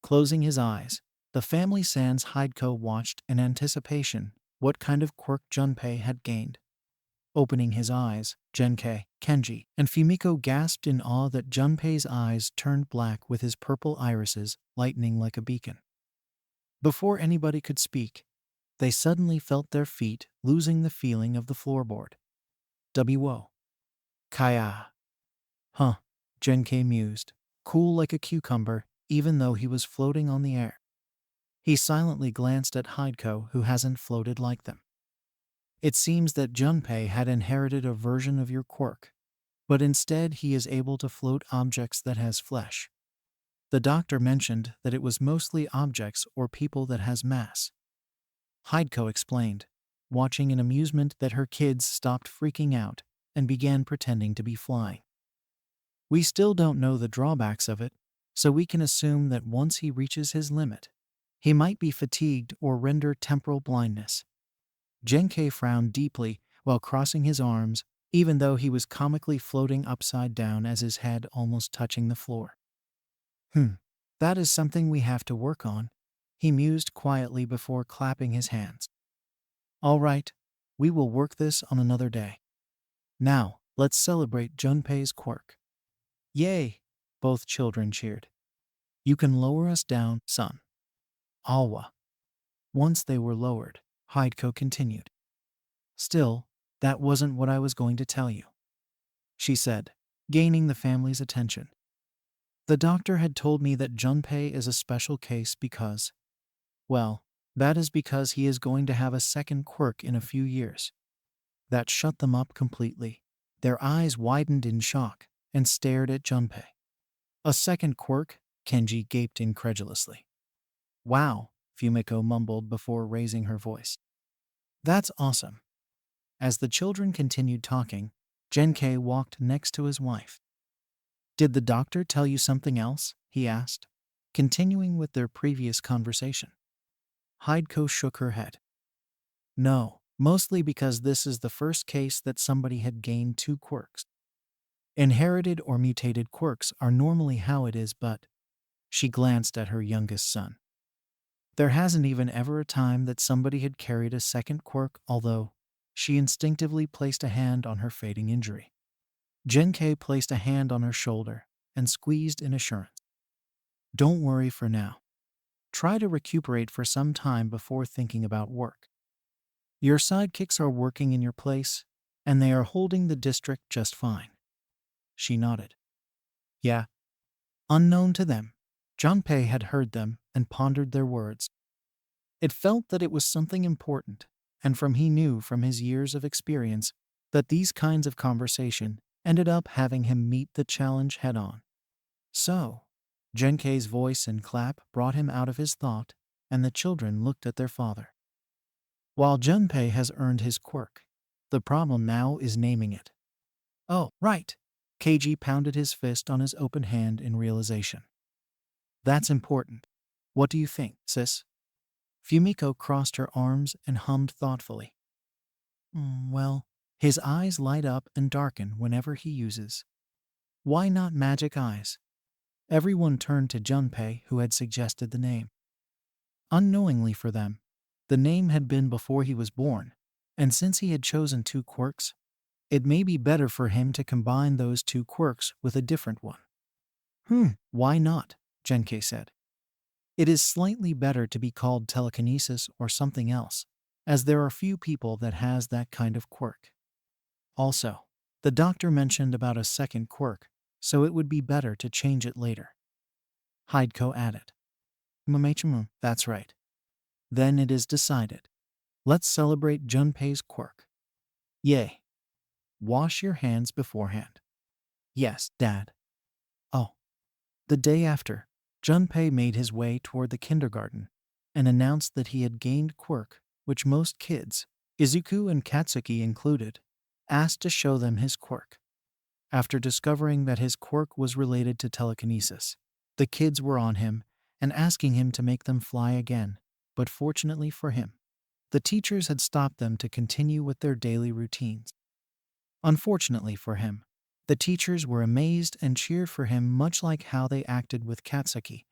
A: Closing his eyes, the family sans Hideko watched in anticipation what kind of quirk Junpei had gained. Opening his eyes, Genkai, Kenji, and Fumiko gasped in awe that Junpei's eyes turned black with his purple irises lightening like a beacon. Before anybody could speak, they suddenly felt their feet losing the feeling of the floorboard. W.O. Kaya. Huh, Genkai mused, cool like a cucumber even though he was floating on the air. He silently glanced at Hideko, who hasn't floated like them. It seems that Junpei had inherited a version of your quirk, but instead he is able to float objects that has flesh. The doctor mentioned that it was mostly objects or people that has mass. Hideko explained, watching in amusement that her kids stopped freaking out and began pretending to be flying. We still don't know the drawbacks of it, so we can assume that once he reaches his limit, he might be fatigued or render temporal blindness. Genkei frowned deeply while crossing his arms, even though he was comically floating upside down as his head almost touching the floor. That is something we have to work on, he mused quietly before clapping his hands. All right, we will work this on another day. Now, let's celebrate Junpei's quirk. Yay! Both children cheered. You can lower us down, son. Alwa. Once they were lowered, Hideko continued. Still, that wasn't what I was going to tell you, she said, gaining the family's attention. The doctor had told me that Junpei is a special case because, well, that is because he is going to have a second quirk in a few years. That shut them up completely. Their eyes widened in shock and stared at Junpei. A second quirk? Kenji gaped incredulously. Wow, Fumiko mumbled before raising her voice. That's awesome. As the children continued talking, Genkei walked next to his wife. Did the doctor tell you something else? He asked, continuing with their previous conversation. Hideko shook her head. No, mostly because this is the first case that somebody had gained two quirks. Inherited or mutated quirks are normally how it is, but she glanced at her youngest son. There hasn't even ever a time that somebody had carried a second quirk, although she instinctively placed a hand on her fading injury. Genkei placed a hand on her shoulder and squeezed in assurance. Don't worry for now. Try to recuperate for some time before thinking about work. Your sidekicks are working in your place, and they are holding the district just fine. She nodded. Yeah. Unknown to them, Junpei had heard them and pondered their words. It felt that it was something important, and he knew from his years of experience that these kinds of conversation ended up having him meet the challenge head-on. So, Genkei's voice and clap brought him out of his thought, and the children looked at their father. While Junpei has earned his quirk, the problem now is naming it. Oh, right. Keiji pounded his fist on his open hand in realization. That's important. What do you think, sis? Fumiko crossed her arms and hummed thoughtfully. Well, his eyes light up and darken whenever he uses. Why not magic eyes? Everyone turned to Junpei, who had suggested the name. Unknowingly for them, the name had been before he was born, and since he had chosen two quirks, it may be better for him to combine those two quirks with a different one. Why not? Genkei said. It is slightly better to be called telekinesis or something else, as there are few people that has that kind of quirk. Also, the doctor mentioned about a second quirk, so it would be better to change it later. Hideko added. That's right. Then it is decided. Let's celebrate Junpei's quirk. Yay. Wash your hands beforehand. Yes, Dad. Oh. The day after, Junpei made his way toward the kindergarten and announced that he had gained quirk, which most kids, Izuku and Katsuki included, asked to show them his quirk. After discovering that his quirk was related to telekinesis, the kids were on him and asking him to make them fly again, but fortunately for him, the teachers had stopped them to continue with their daily routines. Unfortunately for him, the teachers were amazed and cheered for him much like how they acted with Katsuki,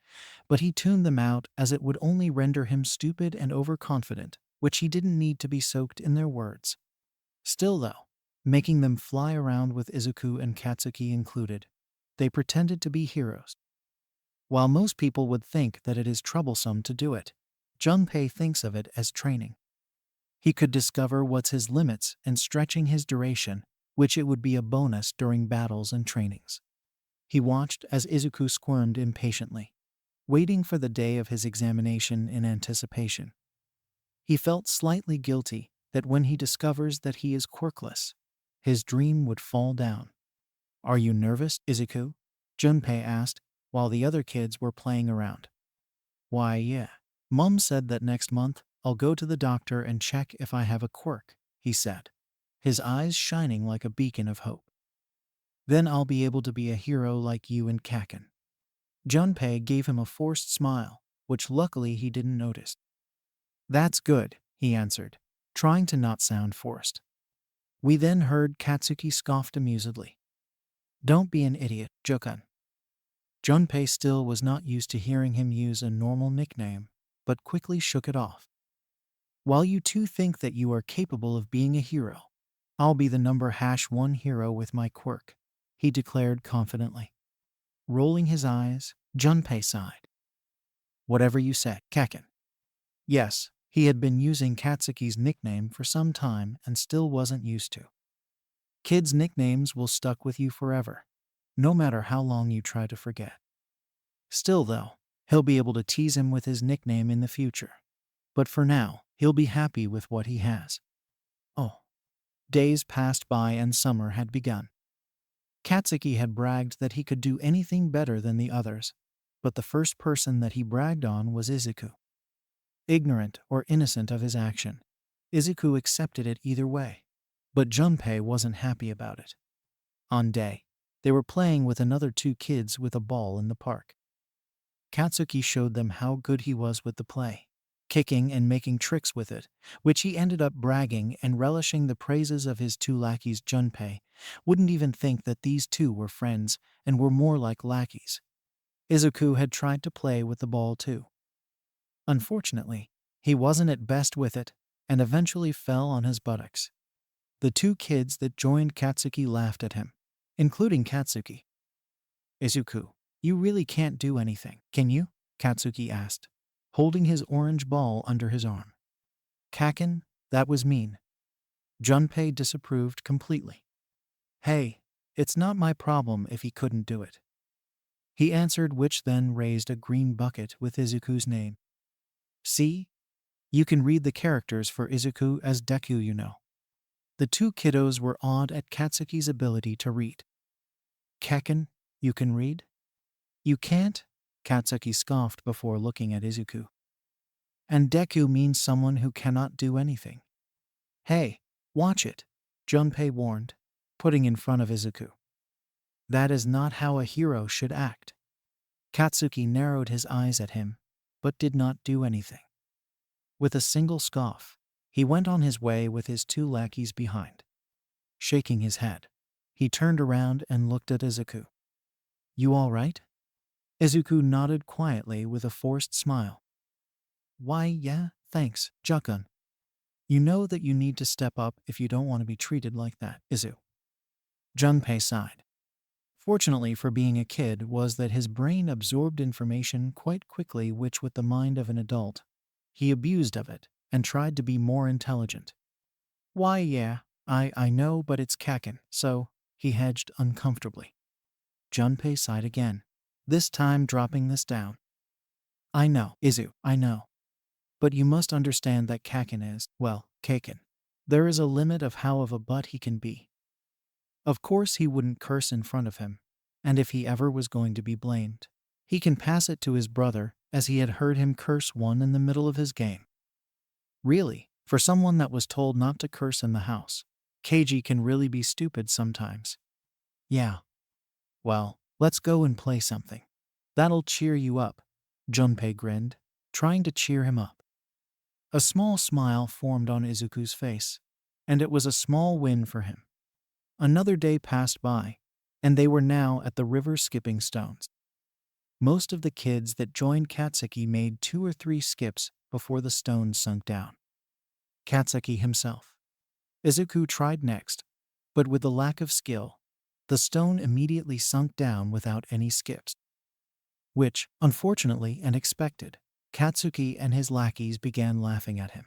A: but he tuned them out as it would only render him stupid and overconfident, which he didn't need to be soaked in their words. Still though, making them fly around with Izuku and Katsuki included, they pretended to be heroes. While most people would think that it is troublesome to do it, Junpei thinks of it as training. He could discover what's his limits and stretching his duration, which it would be a bonus during battles and trainings. He watched as Izuku squirmed impatiently, waiting for the day of his examination in anticipation. He felt slightly guilty that when he discovers that he is quirkless, his dream would fall down. Are you nervous, Izuku? Junpei asked, while the other kids were playing around. Why, yeah. Mum said that next month I'll go to the doctor and check if I have a quirk, he said, his eyes shining like a beacon of hope. Then I'll be able to be a hero like you and Kaken. Junpei gave him a forced smile, which luckily he didn't notice. That's good, he answered, trying to not sound forced. We then heard Katsuki scoffed amusedly. Don't be an idiot, Jokan. Junpei still was not used to hearing him use a normal nickname, but quickly shook it off. While you two think that you are capable of being a hero, I'll be the number #1 hero with my quirk, he declared confidently. Rolling his eyes, Junpei sighed. Whatever you say, Kaken. Yes, he had been using Katsuki's nickname for some time and still wasn't used to. Kids' nicknames will stuck with you forever, no matter how long you try to forget. Still though, he'll be able to tease him with his nickname in the future. But for now, he'll be happy with what he has. Oh. Days passed by and summer had begun. Katsuki had bragged that he could do anything better than the others, but the first person that he bragged on was Izuku. Ignorant or innocent of his action, Izuku accepted it either way, but Junpei wasn't happy about it. On day, they were playing with another 2 kids with a ball in the park. Katsuki showed them how good he was with the play, kicking and making tricks with it, which he ended up bragging and relishing the praises of his 2 lackeys. Junpei wouldn't even think that these 2 were friends and were more like lackeys. Izuku had tried to play with the ball too. Unfortunately, he wasn't at best with it and eventually fell on his buttocks. The 2 kids that joined Katsuki laughed at him, including Katsuki. Izuku, you really can't do anything, can you? Katsuki asked, holding his orange ball under his arm. Kaken, that was mean. Junpei disapproved completely. Hey, it's not my problem if he couldn't do it, he answered, which then raised a green bucket with Izuku's name. See? You can read the characters for Izuku as Deku, you know. The 2 kiddos were awed at Katsuki's ability to read. Kaken, you can read? You can't? Katsuki scoffed before looking at Izuku. And Deku means someone who cannot do anything. Hey, watch it, Junpei warned, putting in front of Izuku. That is not how a hero should act. Katsuki narrowed his eyes at him, but did not do anything. With a single scoff, he went on his way with his 2 lackeys behind. Shaking his head, he turned around and looked at Izuku. You all right? Izuku nodded quietly with a forced smile. Why, yeah, thanks, Jukun. You know that you need to step up if you don't want to be treated like that, Izu. Junpei sighed. Fortunately for being a kid was that his brain absorbed information quite quickly, which with the mind of an adult, he abused of it and tried to be more intelligent. Why, yeah, I know, but it's Kaken, so, he hedged uncomfortably. Junpei sighed again, this time dropping this down. I know, Izu, I know. But you must understand that Kaken is, well, Kaken. There is a limit of how of a butt he can be. Of course he wouldn't curse in front of him, and if he ever was going to be blamed, he can pass it to his brother, as he had heard him curse one in the middle of his game. Really, for someone that was told not to curse in the house, Keiji can really be stupid sometimes. Yeah. Well, let's go and play something. That'll cheer you up, Junpei grinned, trying to cheer him up. A small smile formed on Izuku's face, and it was a small win for him. Another day passed by, and they were now at the river skipping stones. Most of the kids that joined Katsuki made 2 or 3 skips before the stones sunk down. Katsuki himself. Izuku tried next, but with the lack of skill, the stone immediately sunk down without any skips. Which, unfortunately and expected, Katsuki and his lackeys began laughing at him.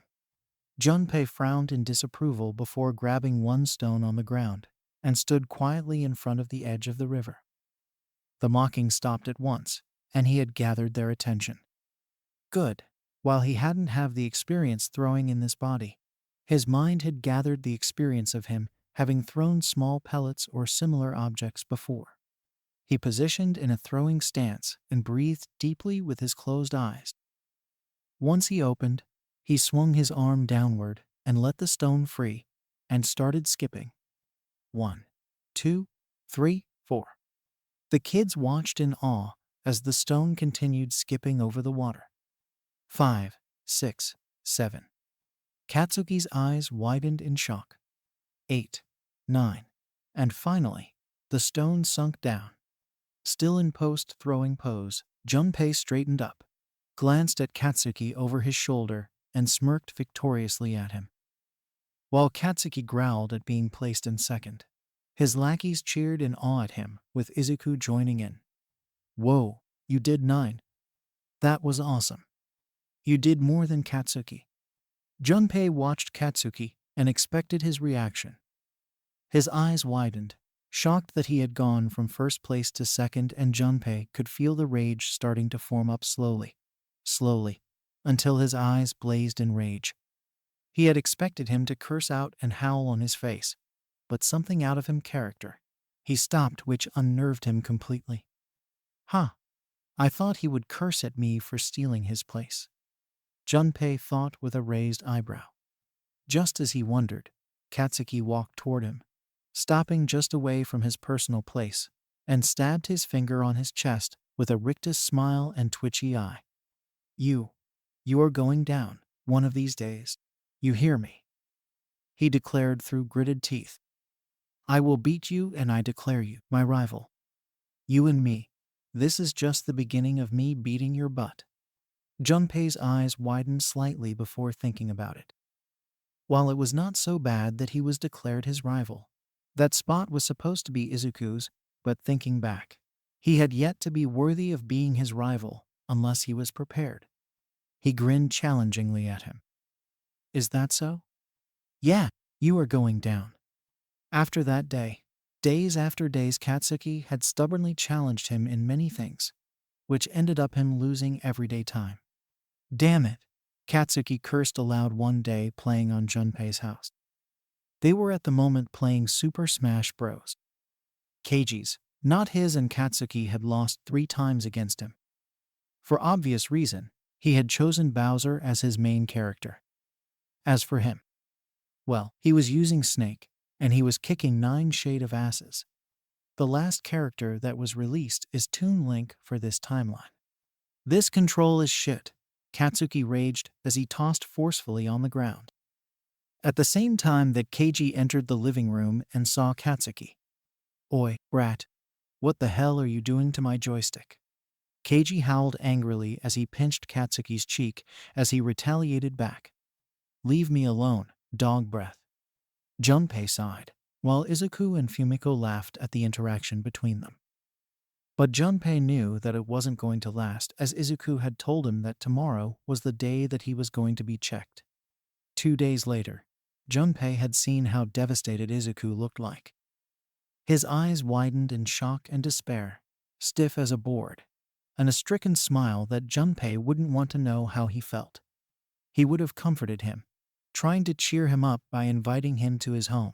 A: Junpei frowned in disapproval before grabbing one stone on the ground and stood quietly in front of the edge of the river. The mocking stopped at once, and he had gathered their attention. Good. While he hadn't have the experience throwing in this body, his mind had gathered the experience of him having thrown small pellets or similar objects before. He positioned in a throwing stance and breathed deeply with his closed eyes. Once he opened, he swung his arm downward and let the stone free and started skipping. 1, 2, 3, 4. The kids watched in awe as the stone continued skipping over the water. 5, 6, 7. Katsuki's eyes widened in shock. 8, 9. And finally, the stone sunk down. Still in post-throwing pose, Junpei straightened up, glanced at Katsuki over his shoulder, and smirked victoriously at him. While Katsuki growled at being placed in second, his lackeys cheered in awe at him, with Izuku joining in. Whoa, you did 9. That was awesome. You did more than Katsuki. Junpei watched Katsuki and expected his reaction. His eyes widened, shocked that he had gone from first place to second, and Junpei could feel the rage starting to form up slowly, until his eyes blazed in rage. He had expected him to curse out and howl on his face, but something out of him character. He stopped, which unnerved him completely. I thought he would curse at me for stealing his place, Junpei thought with a raised eyebrow. Just as he wondered, Katsuki walked toward him, stopping just away from his personal place, and stabbed his finger on his chest with a rictus smile and twitchy eye. You are going down, one of these days. You hear me? He declared through gritted teeth. I will beat you, and I declare you my rival. You and me. This is just the beginning of me beating your butt. Junpei's eyes widened slightly before thinking about it. While it was not so bad that he was declared his rival, that spot was supposed to be Izuku's, but thinking back, he had yet to be worthy of being his rival unless he was prepared. He grinned challengingly at him. Is that so? Yeah, you are going down. After that day, days after days, Katsuki had stubbornly challenged him in many things, which ended up him losing everyday time. Damn it, Katsuki cursed aloud one day playing on Junpei's house. They were at the moment playing Super Smash Bros. Keiji's, not his, and Katsuki had lost 3 times against him. For obvious reason, he had chosen Bowser as his main character. As for him, well, he was using Snake, and he was kicking 9 shade of asses. The last character that was released is Toon Link for this timeline. This control is shit, Katsuki raged as he tossed forcefully on the ground. At the same time that Keiji entered the living room and saw Katsuki. Oi, brat. What the hell are you doing to my joystick? Keiji howled angrily as he pinched Katsuki's cheek as he retaliated back. Leave me alone, dog breath. Junpei sighed, while Izuku and Fumiko laughed at the interaction between them. But Junpei knew that it wasn't going to last, as Izuku had told him that tomorrow was the day that he was going to be checked. 2 days later, Junpei had seen how devastated Izuku looked like. His eyes widened in shock and despair, stiff as a board, and a stricken smile that Junpei wouldn't want to know how he felt. He would have comforted him, trying to cheer him up by inviting him to his home,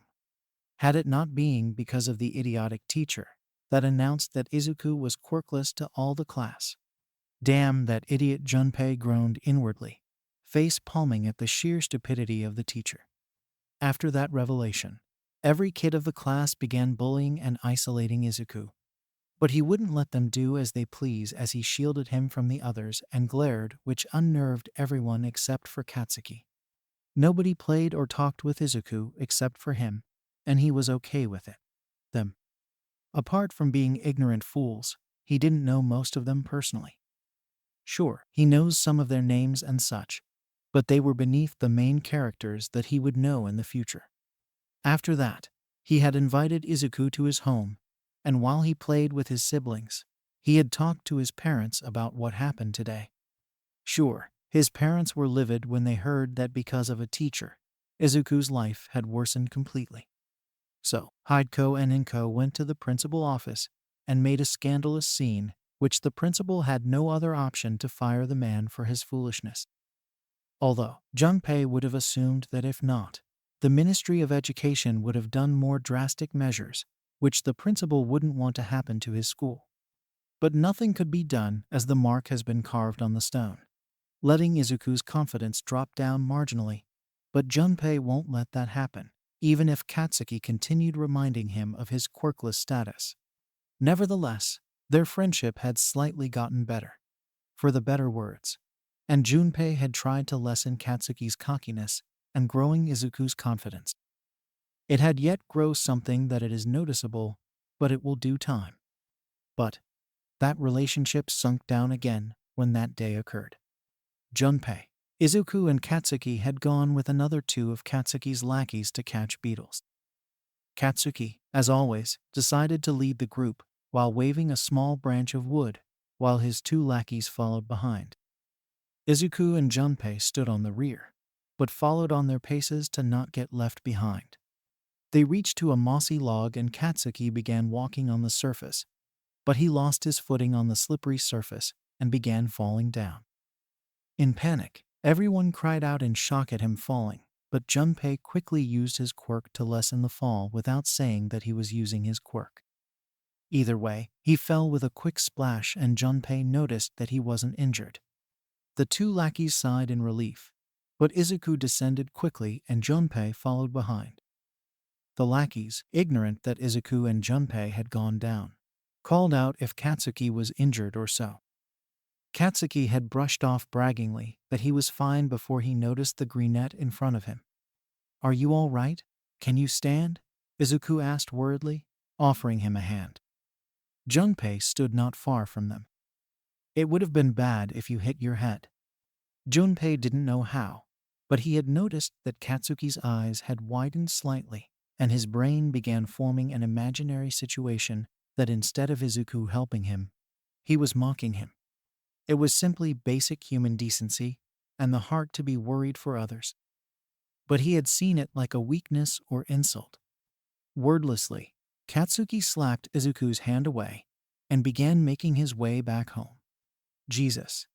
A: had it not been because of the idiotic teacher that announced that Izuku was quirkless to all the class. Damn that idiot, Junpei groaned inwardly, face palming at the sheer stupidity of the teacher. After that revelation, every kid of the class began bullying and isolating Izuku. But he wouldn't let them do as they please, as he shielded him from the others and glared, which unnerved everyone except for Katsuki. Nobody played or talked with Izuku except for him, and he was okay with it. Them. Apart from being ignorant fools, he didn't know most of them personally. Sure, he knows some of their names and such, but they were beneath the main characters that he would know in the future. After that, he had invited Izuku to his home, and while he played with his siblings, he had talked to his parents about what happened today. Sure, his parents were livid when they heard that because of a teacher, Izuku's life had worsened completely. So, Hideko and Inko went to the principal office and made a scandalous scene, which the principal had no other option to fire the man for his foolishness. Although, Junpei would have assumed that if not, the Ministry of Education would have done more drastic measures, which the principal wouldn't want to happen to his school. But nothing could be done as the mark has been carved on the stone, letting Izuku's confidence drop down marginally. But Junpei won't let that happen, even if Katsuki continued reminding him of his quirkless status. Nevertheless, their friendship had slightly gotten better, for the better words, and Junpei had tried to lessen Katsuki's cockiness and growing Izuku's confidence. It had yet grown something that it is noticeable, but it will do time. But that relationship sunk down again when that day occurred. Junpei, Izuku and Katsuki had gone with another two of Katsuki's lackeys to catch beetles. Katsuki, as always, decided to lead the group while waving a small branch of wood, while his two lackeys followed behind. Izuku and Junpei stood on the rear, but followed on their paces to not get left behind. They reached to a mossy log and Katsuki began walking on the surface, but he lost his footing on the slippery surface and began falling down. In panic, everyone cried out in shock at him falling, but Junpei quickly used his quirk to lessen the fall without saying that he was using his quirk. Either way, he fell with a quick splash and Junpei noticed that he wasn't injured. The two lackeys sighed in relief, but Izuku descended quickly and Junpei followed behind. The lackeys, ignorant that Izuku and Junpei had gone down, called out if Katsuki was injured or so. Katsuki had brushed off braggingly that he was fine before he noticed the greenette in front of him. "Are you all right? Can you stand?" Izuku asked worriedly, offering him a hand. Junpei stood not far from them. "It would have been bad if you hit your head." Junpei didn't know how, but he had noticed that Katsuki's eyes had widened slightly, and his brain began forming an imaginary situation that instead of Izuku helping him, he was mocking him. It was simply basic human decency and the heart to be worried for others. But he had seen it like a weakness or insult. Wordlessly, Katsuki slapped Izuku's hand away and began making his way back home. Jesus,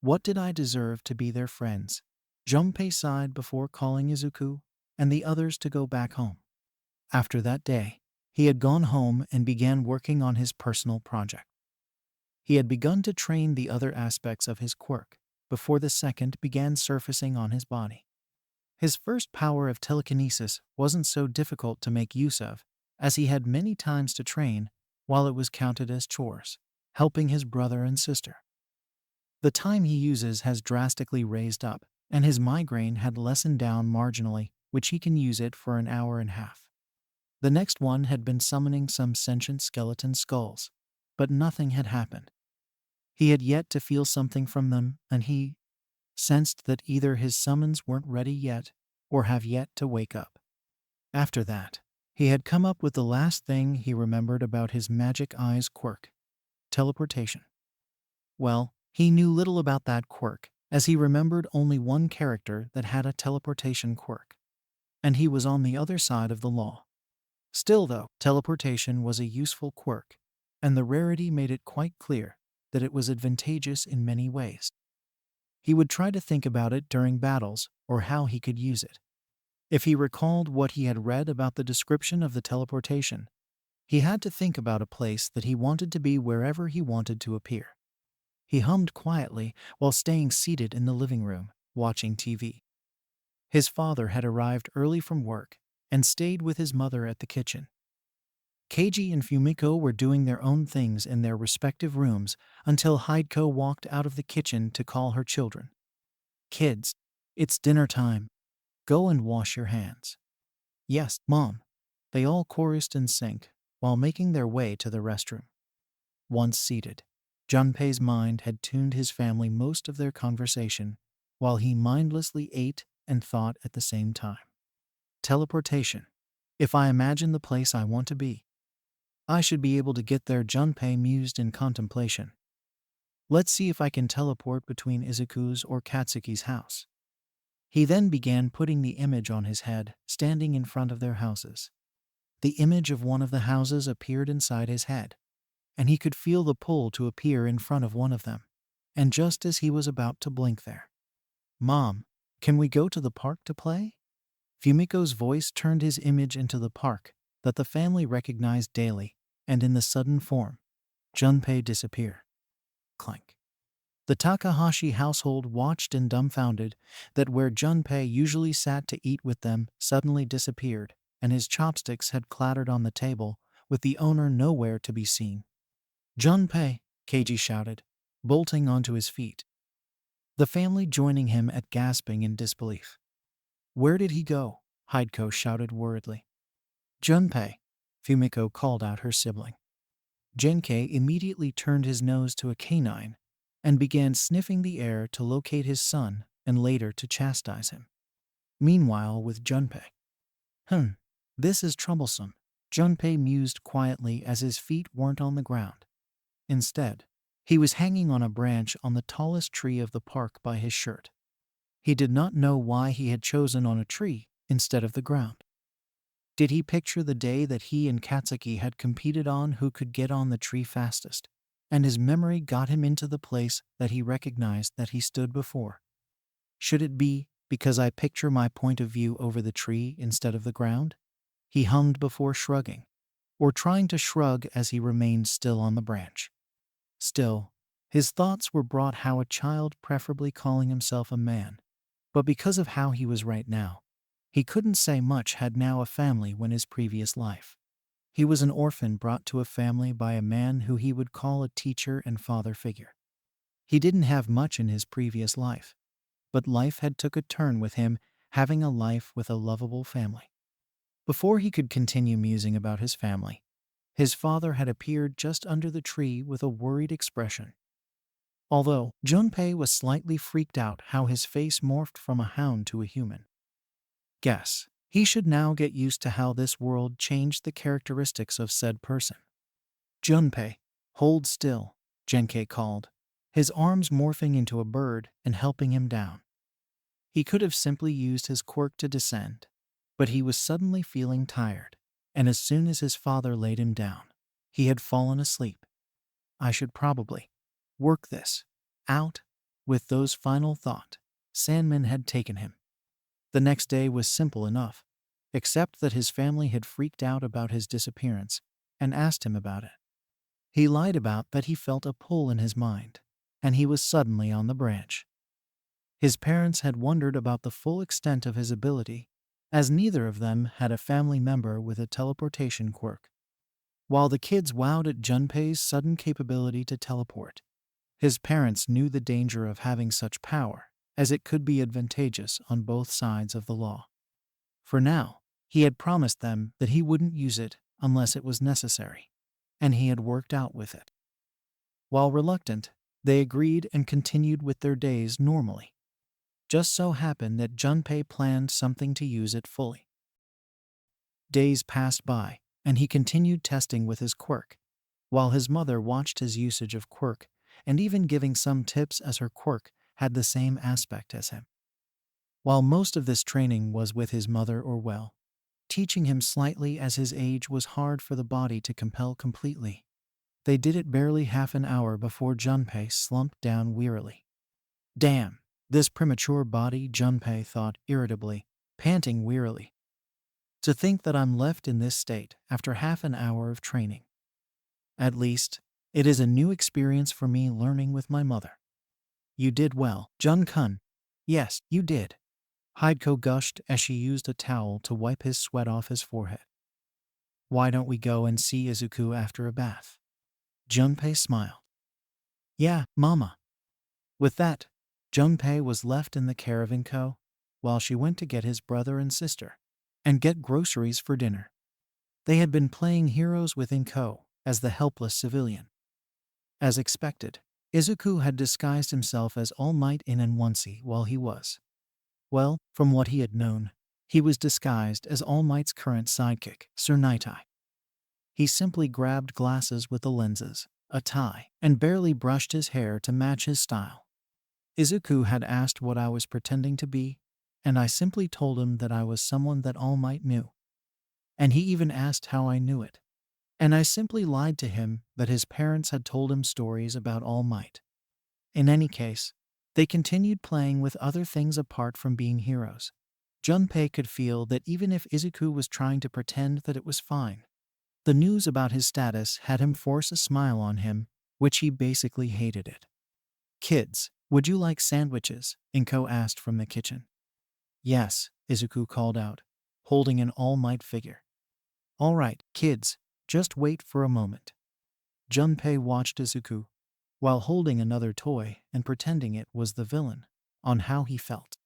A: what did I deserve to be their friends? Junpei sighed before calling Izuku and the others to go back home. After that day, he had gone home and began working on his personal project. He had begun to train the other aspects of his quirk before the second began surfacing on his body. His first power of telekinesis wasn't so difficult to make use of, as he had many times to train while it was counted as chores, helping his brother and sister. The time he uses has drastically raised up, and his migraine had lessened down marginally, which he can use it for an hour and a half. The next one had been summoning some sentient skeleton skulls, but nothing had happened. He had yet to feel something from them, and he sensed that either his summons weren't ready yet or have yet to wake up. After that, he had come up with the last thing he remembered about his magic eyes quirk: teleportation. Well, he knew little about that quirk, as he remembered only one character that had a teleportation quirk, and he was on the other side of the law. Still though, teleportation was a useful quirk, and the rarity made it quite clear that it was advantageous in many ways. He would try to think about it during battles or how he could use it. If he recalled what he had read about the description of the teleportation, he had to think about a place that he wanted to be wherever he wanted to appear. He hummed quietly while staying seated in the living room, watching TV. His father had arrived early from work and stayed with his mother at the kitchen. Keiji and Fumiko were doing their own things in their respective rooms until Hideko walked out of the kitchen to call her children. "Kids, it's dinner time. Go and wash your hands." "Yes, Mom," they all chorused in sync while making their way to the restroom. Once seated, Junpei's mind had tuned his family most of their conversation while he mindlessly ate and thought at the same time. Teleportation. If I imagine the place I want to be, I should be able to get there, Junpei mused in contemplation. Let's see if I can teleport between Izuku's or Katsuki's house. He then began putting the image on his head, standing in front of their houses. The image of one of the houses appeared inside his head, and he could feel the pull to appear in front of one of them, and just as he was about to blink there. "Mom, can we go to the park to play?" Fumiko's voice turned his image into the park, that the family recognized daily, and in the sudden form, Junpei disappear. Clank. The Takahashi household watched in dumbfounded that where Junpei usually sat to eat with them suddenly disappeared, and his chopsticks had clattered on the table, with the owner nowhere to be seen. "Junpei!" Keiji shouted, bolting onto his feet, the family joining him at gasping in disbelief. "Where did he go?" Hideko shouted worriedly. "Junpei!" Fumiko called out her sibling. Genkei immediately turned his nose to a canine and began sniffing the air to locate his son and later to chastise him. Meanwhile, with Junpei. This is troublesome," Junpei mused quietly as his feet weren't on the ground. Instead, he was hanging on a branch on the tallest tree of the park by his shirt. He did not know why he had chosen on a tree instead of the ground. Did he picture the day that he and Katsuki had competed on who could get on the tree fastest, and his memory got him into the place that he recognized that he stood before? "Should it be because I picture my point of view over the tree instead of the ground?" he hummed before shrugging, or trying to shrug as he remained still on the branch. Still, his thoughts were brought how a child preferably calling himself a man, but because of how he was right now, he couldn't say much had now a family when his previous life. He was an orphan brought to a family by a man who he would call a teacher and father figure. He didn't have much in his previous life, but life had took a turn with him having a life with a lovable family. Before he could continue musing about his family, his father had appeared just under the tree with a worried expression. Although Junpei was slightly freaked out how his face morphed from a hound to a human. Guess he should now get used to how this world changed the characteristics of said person. "Junpei, hold still," Genkei called, his arms morphing into a bird and helping him down. He could have simply used his quirk to descend, but he was suddenly feeling tired, and as soon as his father laid him down, he had fallen asleep. "I should probably work this out." With those final thoughts, Sandman had taken him. The next day was simple enough, except that his family had freaked out about his disappearance and asked him about it. He lied about that he felt a pull in his mind, and he was suddenly on the branch. His parents had wondered about the full extent of his ability, as neither of them had a family member with a teleportation quirk. While the kids wowed at Junpei's sudden capability to teleport, his parents knew the danger of having such power, as it could be advantageous on both sides of the law. For now, he had promised them that he wouldn't use it unless it was necessary, and he had worked out with it. While reluctant, they agreed and continued with their days normally. Just so happened that Junpei planned something to use it fully. Days passed by, and he continued testing with his quirk, while his mother watched his usage of quirk and even giving some tips as her quirk had the same aspect as him. While most of this training was with his mother or teaching him slightly as his age was hard for the body to compel completely, they did it barely half an hour before Junpei slumped down wearily. "Damn, this premature body," Junpei thought irritably, panting wearily. "To think that I'm left in this state after half an hour of training. At least, it is a new experience for me learning with my mother." "You did well, Jun-kun." "Yes, you did." Hideko gushed as she used a towel to wipe his sweat off his forehead. "Why don't we go and see Izuku after a bath?" Junpei smiled. "Yeah, Mama." With that, Junpei was left in the care of Inko, while she went to get his brother and sister and get groceries for dinner. They had been playing heroes with Inko as the helpless civilian. As expected, Izuku had disguised himself as All Might in an onesie while he was. Well, from what he had known, he was disguised as All Might's current sidekick, Sir Nightai. He simply grabbed glasses with the lenses, a tie, and barely brushed his hair to match his style. Izuku had asked what I was pretending to be, and I simply told him that I was someone that All Might knew. And he even asked how I knew it. And I simply lied to him that his parents had told him stories about All Might. In any case, they continued playing with other things apart from being heroes. Junpei could feel that even if Izuku was trying to pretend that it was fine, the news about his status had him force a smile on him, which he basically hated it. Kids, would you like sandwiches? Inko asked from the kitchen. Yes, Izuku called out, holding an All Might figure. All right, kids, just wait for a moment. Junpei watched Izuku, while holding another toy and pretending it was the villain, on how he felt.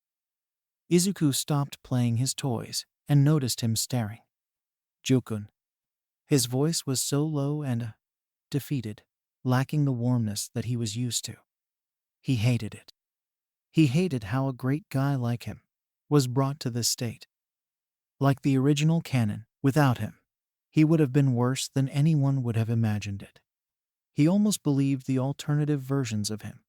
A: Izuku stopped playing his toys and noticed him staring. Jokun. His voice was so low and defeated, lacking the warmness that he was used to. He hated it. He hated how a great guy like him was brought to this state. Like the original canon, without him, he would have been worse than anyone would have imagined it. He almost believed the alternative versions of him.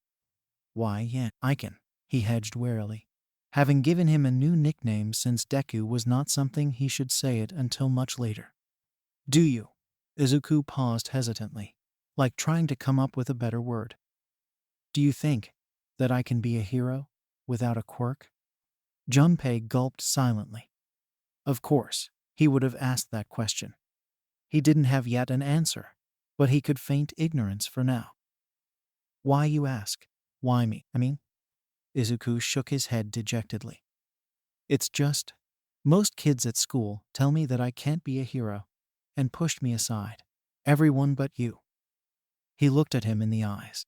A: Why, yeah, Aiken, he hedged warily, having given him a new nickname since Deku was not something he should say it until much later. Do you? Izuku paused hesitantly, like trying to come up with a better word. Do you think that I can be a hero without a quirk? Junpei gulped silently. Of course, he would have asked that question. He didn't have yet an answer, but he could feign ignorance for now. Why, you ask? Why me? Izuku shook his head dejectedly. It's just, most kids at school tell me that I can't be a hero, and pushed me aside. Everyone but you. He looked at him in the eyes.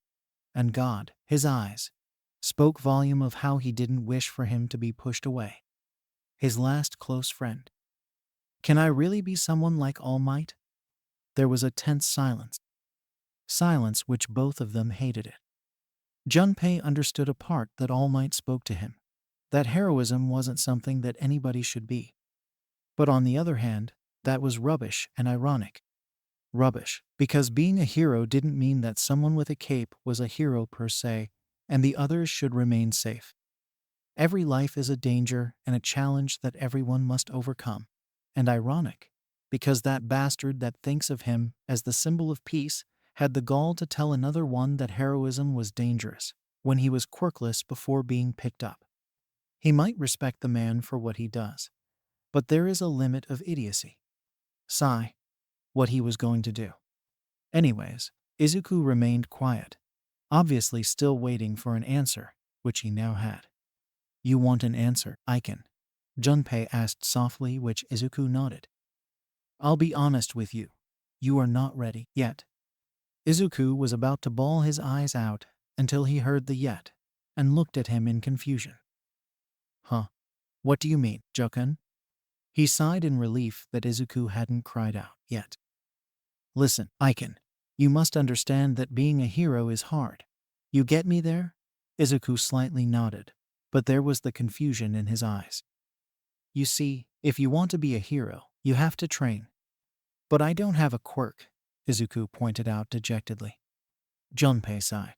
A: And God, his eyes, spoke volume of how he didn't wish for him to be pushed away. His last close friend. Can I really be someone like All Might? There was a tense silence. Silence which both of them hated it. Junpei understood a part that All Might spoke to him. That heroism wasn't something that anybody should be. But on the other hand, that was rubbish and ironic. Rubbish, because being a hero didn't mean that someone with a cape was a hero per se, and the others should remain safe. Every life is a danger and a challenge that everyone must overcome. And ironic, because that bastard that thinks of him as the symbol of peace had the gall to tell another one that heroism was dangerous, when he was quirkless before being picked up. He might respect the man for what he does, but there is a limit of idiocy. Sigh. What he was going to do. Anyways, Izuku remained quiet, obviously still waiting for an answer, which he now had. You want an answer, Aiken? Junpei asked softly, which Izuku nodded. I'll be honest with you. You are not ready yet. Izuku was about to bawl his eyes out until he heard the yet, and looked at him in confusion. Huh? What do you mean, Jokun? He sighed in relief that Izuku hadn't cried out yet. Listen, Aiken, you must understand that being a hero is hard. You get me there? Izuku slightly nodded, but there was the confusion in his eyes. You see, if you want to be a hero, you have to train. But I don't have a quirk, Izuku pointed out dejectedly. Junpei sighed.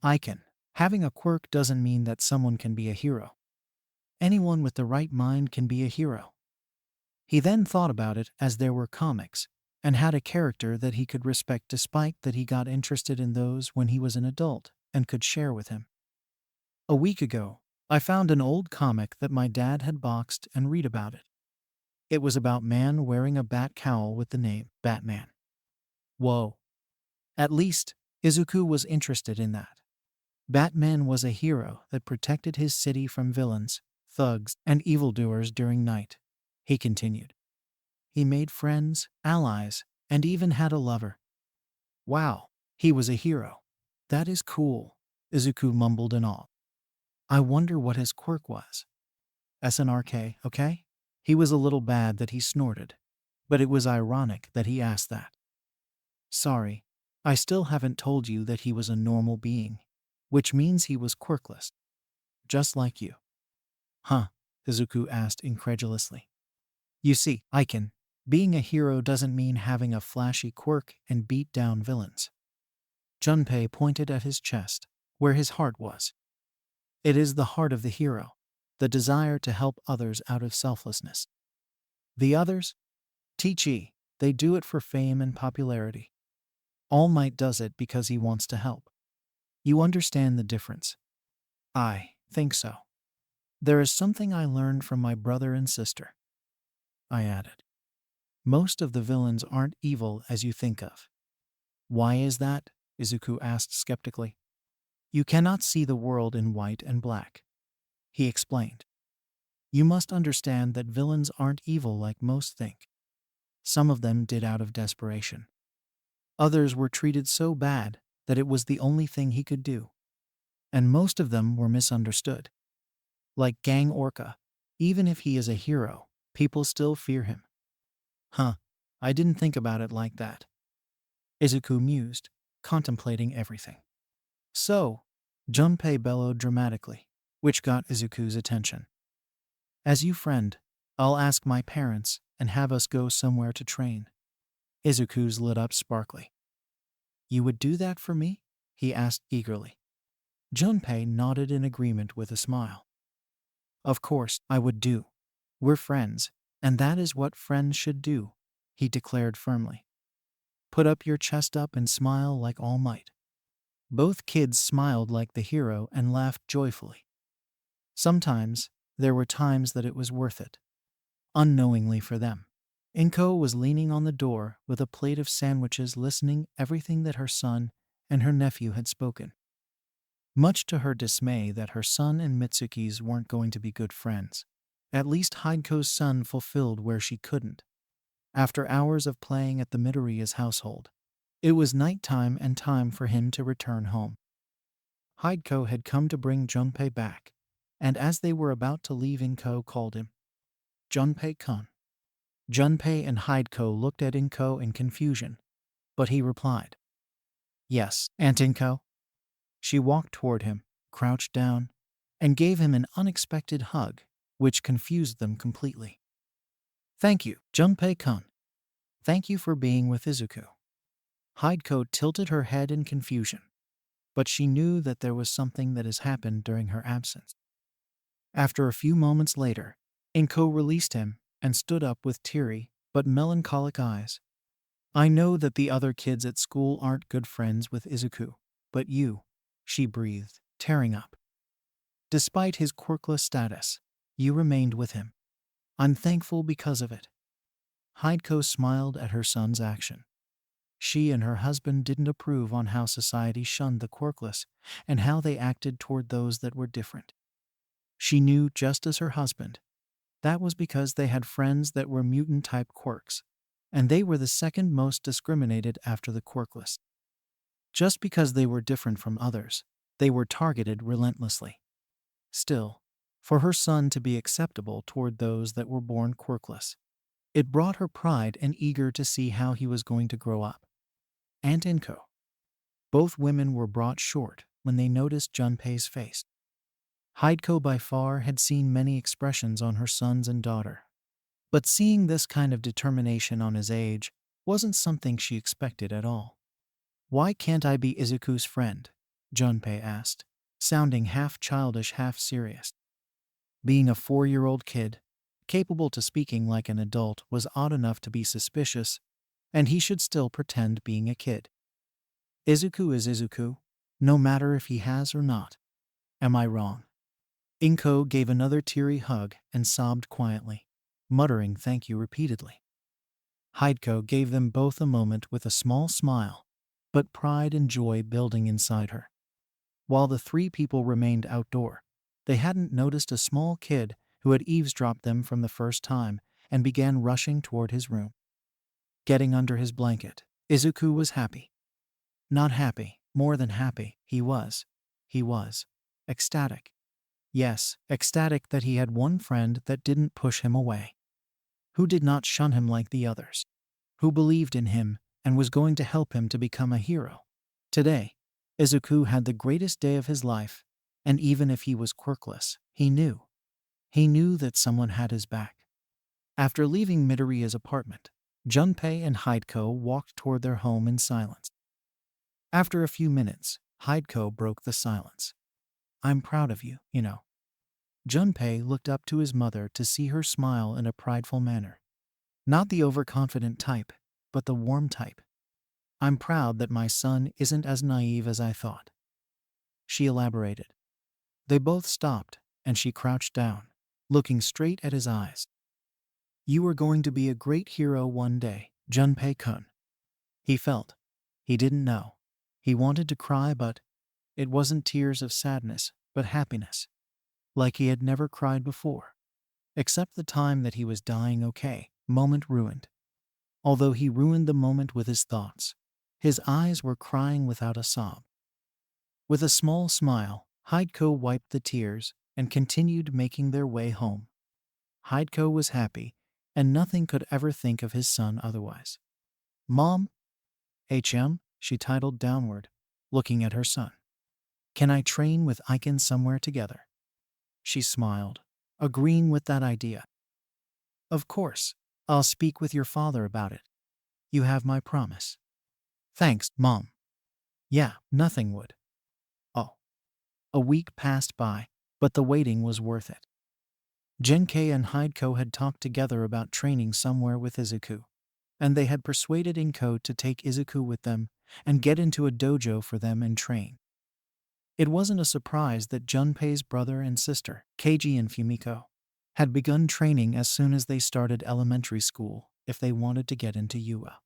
A: Aiken, having a quirk doesn't mean that someone can be a hero. Anyone with the right mind can be a hero. He then thought about it as there were comics, and had a character that he could respect despite that he got interested in those when he was an adult and could share with him. A week ago, I found an old comic that my dad had boxed and read about it. It was about man wearing a bat cowl with the name Batman. Whoa. At least, Izuku was interested in that. Batman was a hero that protected his city from villains, thugs, and evildoers during night, he continued. He made friends, allies, and even had a lover. Wow, he was a hero. That is cool, Izuku mumbled in awe. I wonder what his quirk was. SNRK, okay? He was a little bad that he snorted, but it was ironic that he asked that. Sorry, I still haven't told you that he was a normal being, which means he was quirkless. Just like you. Huh? Izuku asked incredulously. You see, Aiken, being a hero doesn't mean having a flashy quirk and beat down villains. Junpei pointed at his chest, where his heart was. It is the heart of the hero, the desire to help others out of selflessness. The others? Chi, they do it for fame and popularity. All Might does it because he wants to help. You understand the difference? I think so. There is something I learned from my brother and sister, I added. Most of the villains aren't evil as you think of. Why is that? Izuku asked skeptically. You cannot see the world in white and black, he explained. You must understand that villains aren't evil like most think. Some of them did out of desperation. Others were treated so bad that it was the only thing he could do. And most of them were misunderstood. Like Gang Orca, even if he is a hero, people still fear him. Huh, I didn't think about it like that. Izuku mused, contemplating everything. So, Junpei bellowed dramatically, which got Izuku's attention. As you friend, I'll ask my parents and have us go somewhere to train. Izuku's lit up sparkly. You would do that for me? He asked eagerly. Junpei nodded in agreement with a smile. Of course, I would do. We're friends, and that is what friends should do, he declared firmly. Put up your chest up and smile like All Might. Both kids smiled like the hero and laughed joyfully. Sometimes, there were times that it was worth it. Unknowingly for them. Inko was leaning on the door with a plate of sandwiches listening everything that her son and her nephew had spoken. Much to her dismay that her son and Mitsuki's weren't going to be good friends. At least Hideko's son fulfilled where she couldn't. After hours of playing at the Midoriya's household, it was nighttime and time for him to return home. Hideko had come to bring Junpei back, and as they were about to leave, Inko called him. Junpei-kun. Junpei and Hideko looked at Inko in confusion, but he replied, Yes, Aunt Inko. She walked toward him, crouched down, and gave him an unexpected hug, which confused them completely. Thank you, Junpei-kun. Thank you for being with Izuku. Hideko tilted her head in confusion, but she knew that there was something that has happened during her absence. After a few moments later, Inko released him and stood up with teary but melancholic eyes. I know that the other kids at school aren't good friends with Izuku, but you, she breathed, tearing up. Despite his quirkless status, you remained with him. I'm thankful because of it. Hideko smiled at her son's action. She and her husband didn't approve on how society shunned the quirkless and how they acted toward those that were different. She knew, just as her husband, that was because they had friends that were mutant-type quirks, and they were the second most discriminated after the quirkless. Just because they were different from others, they were targeted relentlessly. Still, for her son to be acceptable toward those that were born quirkless, it brought her pride and eager to see how he was going to grow up. Aunt Inko. Both women were brought short when they noticed Junpei's face. Hideko by far had seen many expressions on her sons and daughter, but seeing this kind of determination on his age wasn't something she expected at all. Why can't I be Izuku's friend? Junpei asked, sounding half childish, half serious. Being a 4-year-old kid, capable to speaking like an adult, was odd enough to be suspicious, and he should still pretend being a kid. Izuku is Izuku, no matter if he has or not. Am I wrong? Inko gave another teary hug and sobbed quietly, muttering thank you repeatedly. Hideko gave them both a moment with a small smile, but pride and joy building inside her. While the three people remained outdoor, they hadn't noticed a small kid who had eavesdropped them from the first time and began rushing toward his room. Getting under his blanket, Izuku was happy. Not happy, more than happy, he was ecstatic. Yes, ecstatic that he had one friend that didn't push him away, who did not shun him like the others, who believed in him and was going to help him to become a hero. Today, Izuku had the greatest day of his life, and even if he was quirkless, he knew that someone had his back. After leaving Midoriya's apartment, Junpei and Hideko walked toward their home in silence. After a few minutes, Hideko broke the silence. I'm proud of you, you know. Junpei looked up to his mother to see her smile in a prideful manner. Not the overconfident type, but the warm type. I'm proud that my son isn't as naive as I thought. She elaborated. They both stopped, and she crouched down, looking straight at his eyes. You are going to be a great hero one day, Junpei-kun. He felt. He didn't know. He wanted to cry, but it wasn't tears of sadness, but happiness. Like he had never cried before. Except the time that he was dying. Okay, moment ruined. Although he ruined the moment with his thoughts. His eyes were crying without a sob. With a small smile, Hideko wiped the tears and continued making their way home. Hideko was happy, and nothing could ever think of his son otherwise. Mom? HM, she titled downward, looking at her son. Can I train with Aiken somewhere together? She smiled, agreeing with that idea. Of course, I'll speak with your father about it. You have my promise. Thanks, Mom. Yeah, nothing would. Oh. A week passed by, but the waiting was worth it. Genkei and Hideko had talked together about training somewhere with Izuku, and they had persuaded Inko to take Izuku with them and get into a dojo for them and train. It wasn't a surprise that Junpei's brother and sister, Keiji and Fumiko, had begun training as soon as they started elementary school if they wanted to get into UA.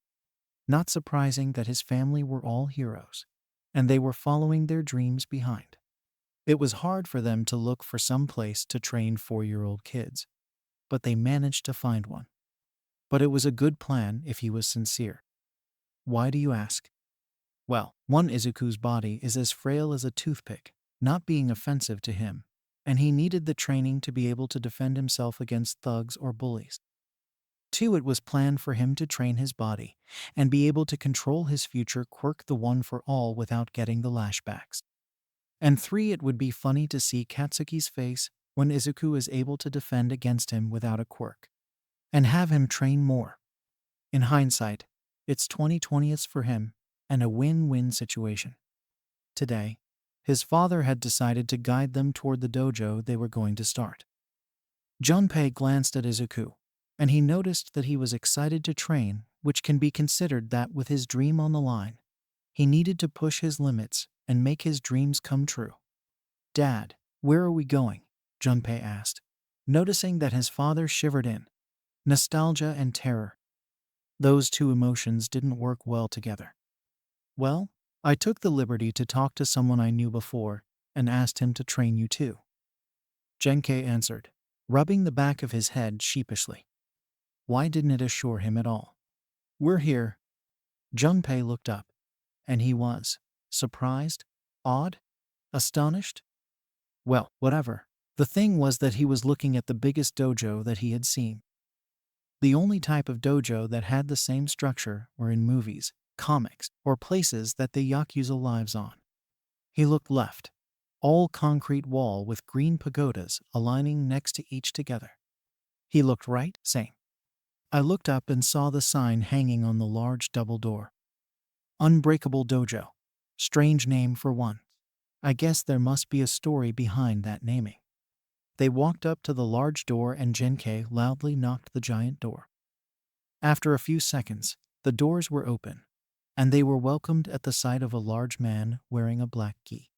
A: Not surprising that his family were all heroes, and they were following their dreams behind. It was hard for them to look for some place to train 4-year-old kids, but they managed to find one. But it was a good plan if he was sincere. Why do you ask? Well, one, Izuku's body is as frail as a toothpick, not being offensive to him, and he needed the training to be able to defend himself against thugs or bullies. 2, it was planned for him to train his body and be able to control his future quirk, the one for all, without getting the lashbacks. And 3, it would be funny to see Katsuki's face when Izuku is able to defend against him without a quirk, and have him train more. In hindsight, it's 20/20ths for him, and a win-win situation. Today, his father had decided to guide them toward the dojo they were going to start. Junpei glanced at Izuku, and he noticed that he was excited to train, which can be considered that with his dream on the line, he needed to push his limits and make his dreams come true. Dad, where are we going? Junpei asked, noticing that his father shivered in nostalgia and terror. Those two emotions didn't work well together. Well, I took the liberty to talk to someone I knew before and asked him to train you too. Genkei answered, rubbing the back of his head sheepishly. Why didn't it assure him at all? We're here. Junpei looked up, and he was surprised, awed, astonished. Well, whatever. The thing was that he was looking at the biggest dojo that he had seen. The only type of dojo that had the same structure were in movies, comics, or places that the Yakuza lives on. He looked left. All concrete wall with green pagodas aligning next to each together. He looked right, same. I looked up and saw the sign hanging on the large double door. Unbreakable Dojo. Strange name for one. I guess there must be a story behind that naming. They walked up to the large door and Genkei loudly knocked the giant door. After a few seconds, the doors were open, and they were welcomed at the sight of a large man wearing a black gi.